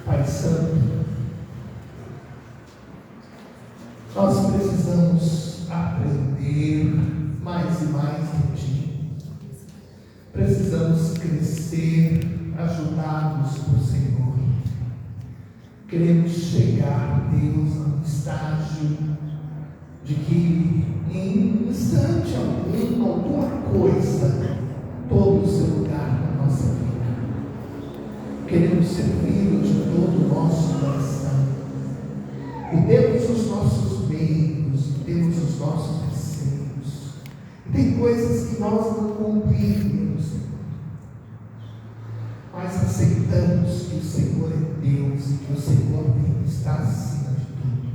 Pai Santo, nós precisamos aprender mais e mais de Ti. Precisamos crescer, ajudados por Senhor. Queremos chegar, Deus, a um estágio de que em um instante algum, alguma coisa, tome o seu lugar na nossa vida. Queremos servi-lo de todo o nosso coração. E temos os nossos meios, temos os nossos receios. E tem coisas que nós não compreendemos, mas aceitamos que o Senhor é Deus e que o Senhor tem que estar acima de tudo.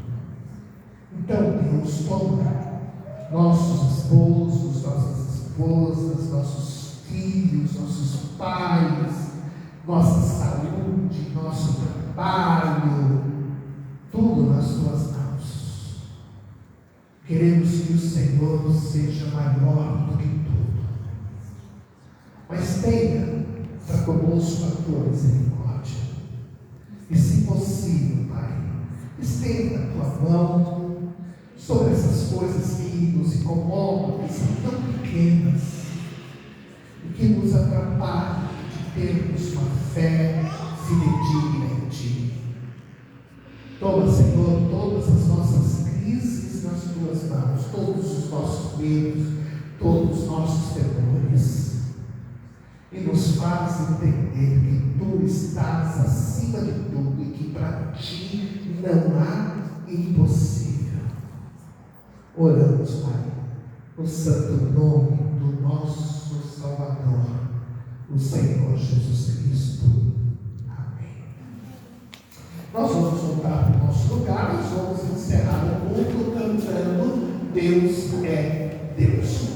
Então, Deus, toma nossos esposos, nossas esposas, nossos filhos, nossos pais, nossa saúde, nosso trabalho, tudo nas Tuas mãos. Queremos que o Senhor seja maior do que tudo. Mas tenha para conosco a Tua misericórdia. E se possível, Pai, estenda a Tua mão sobre essas coisas que nos incomodam, que são tão pequenas e que nos atrapalham de termos uma fé fidedigna em Ti. Toma, Senhor, todas as nossas crises nas Tuas mãos, todos os nossos medos, todos os nossos temores, e nos faz entender que Tu estás acima de tudo e que para Ti não há impossível. Oramos, Pai, no santo nome do nosso Salvador, o Senhor Jesus Cristo. Amém. Nós vamos voltar para o nosso lugar, nós vamos encerrar o culto cantando Deus é Deus.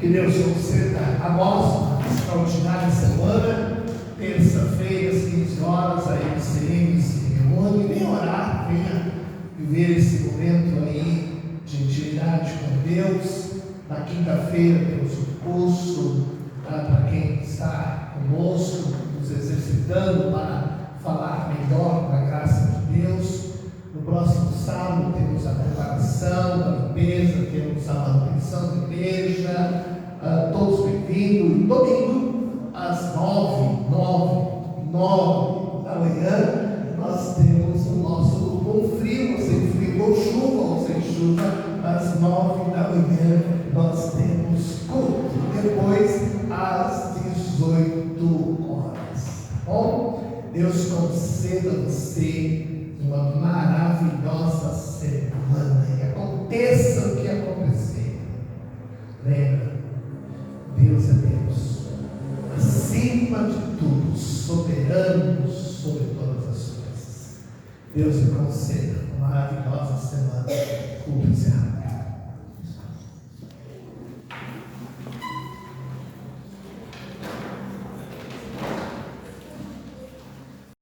Que Deus conceda a nós uma extraordinária semana. Terça-feira, às 15 horas, a MCM se reúne. Venha orar, venha viver esse momento aí de intimidade com Deus. Na quinta-feira temos um curso para quem está conosco, nos exercitando para falar melhor da graça de Deus. No próximo sábado temos a preparação, a limpeza, temos a manutenção da igreja. Todos bem-vindos. Domingo, às 9 da manhã, nós temos o nosso com frio, ou sem frio, com chuva, ou sem chuva. Às 9 da manhã, nós temos culto. Depois, às 18 horas. Bom, Deus conceda a você uma maravilhosa semana. E aconteça o que acontecer. Lembra, Deus é Deus, acima de tudo, soberano sobre todas as coisas. Deus lhe conceda uma maravilhosa semana. Culto encerrado.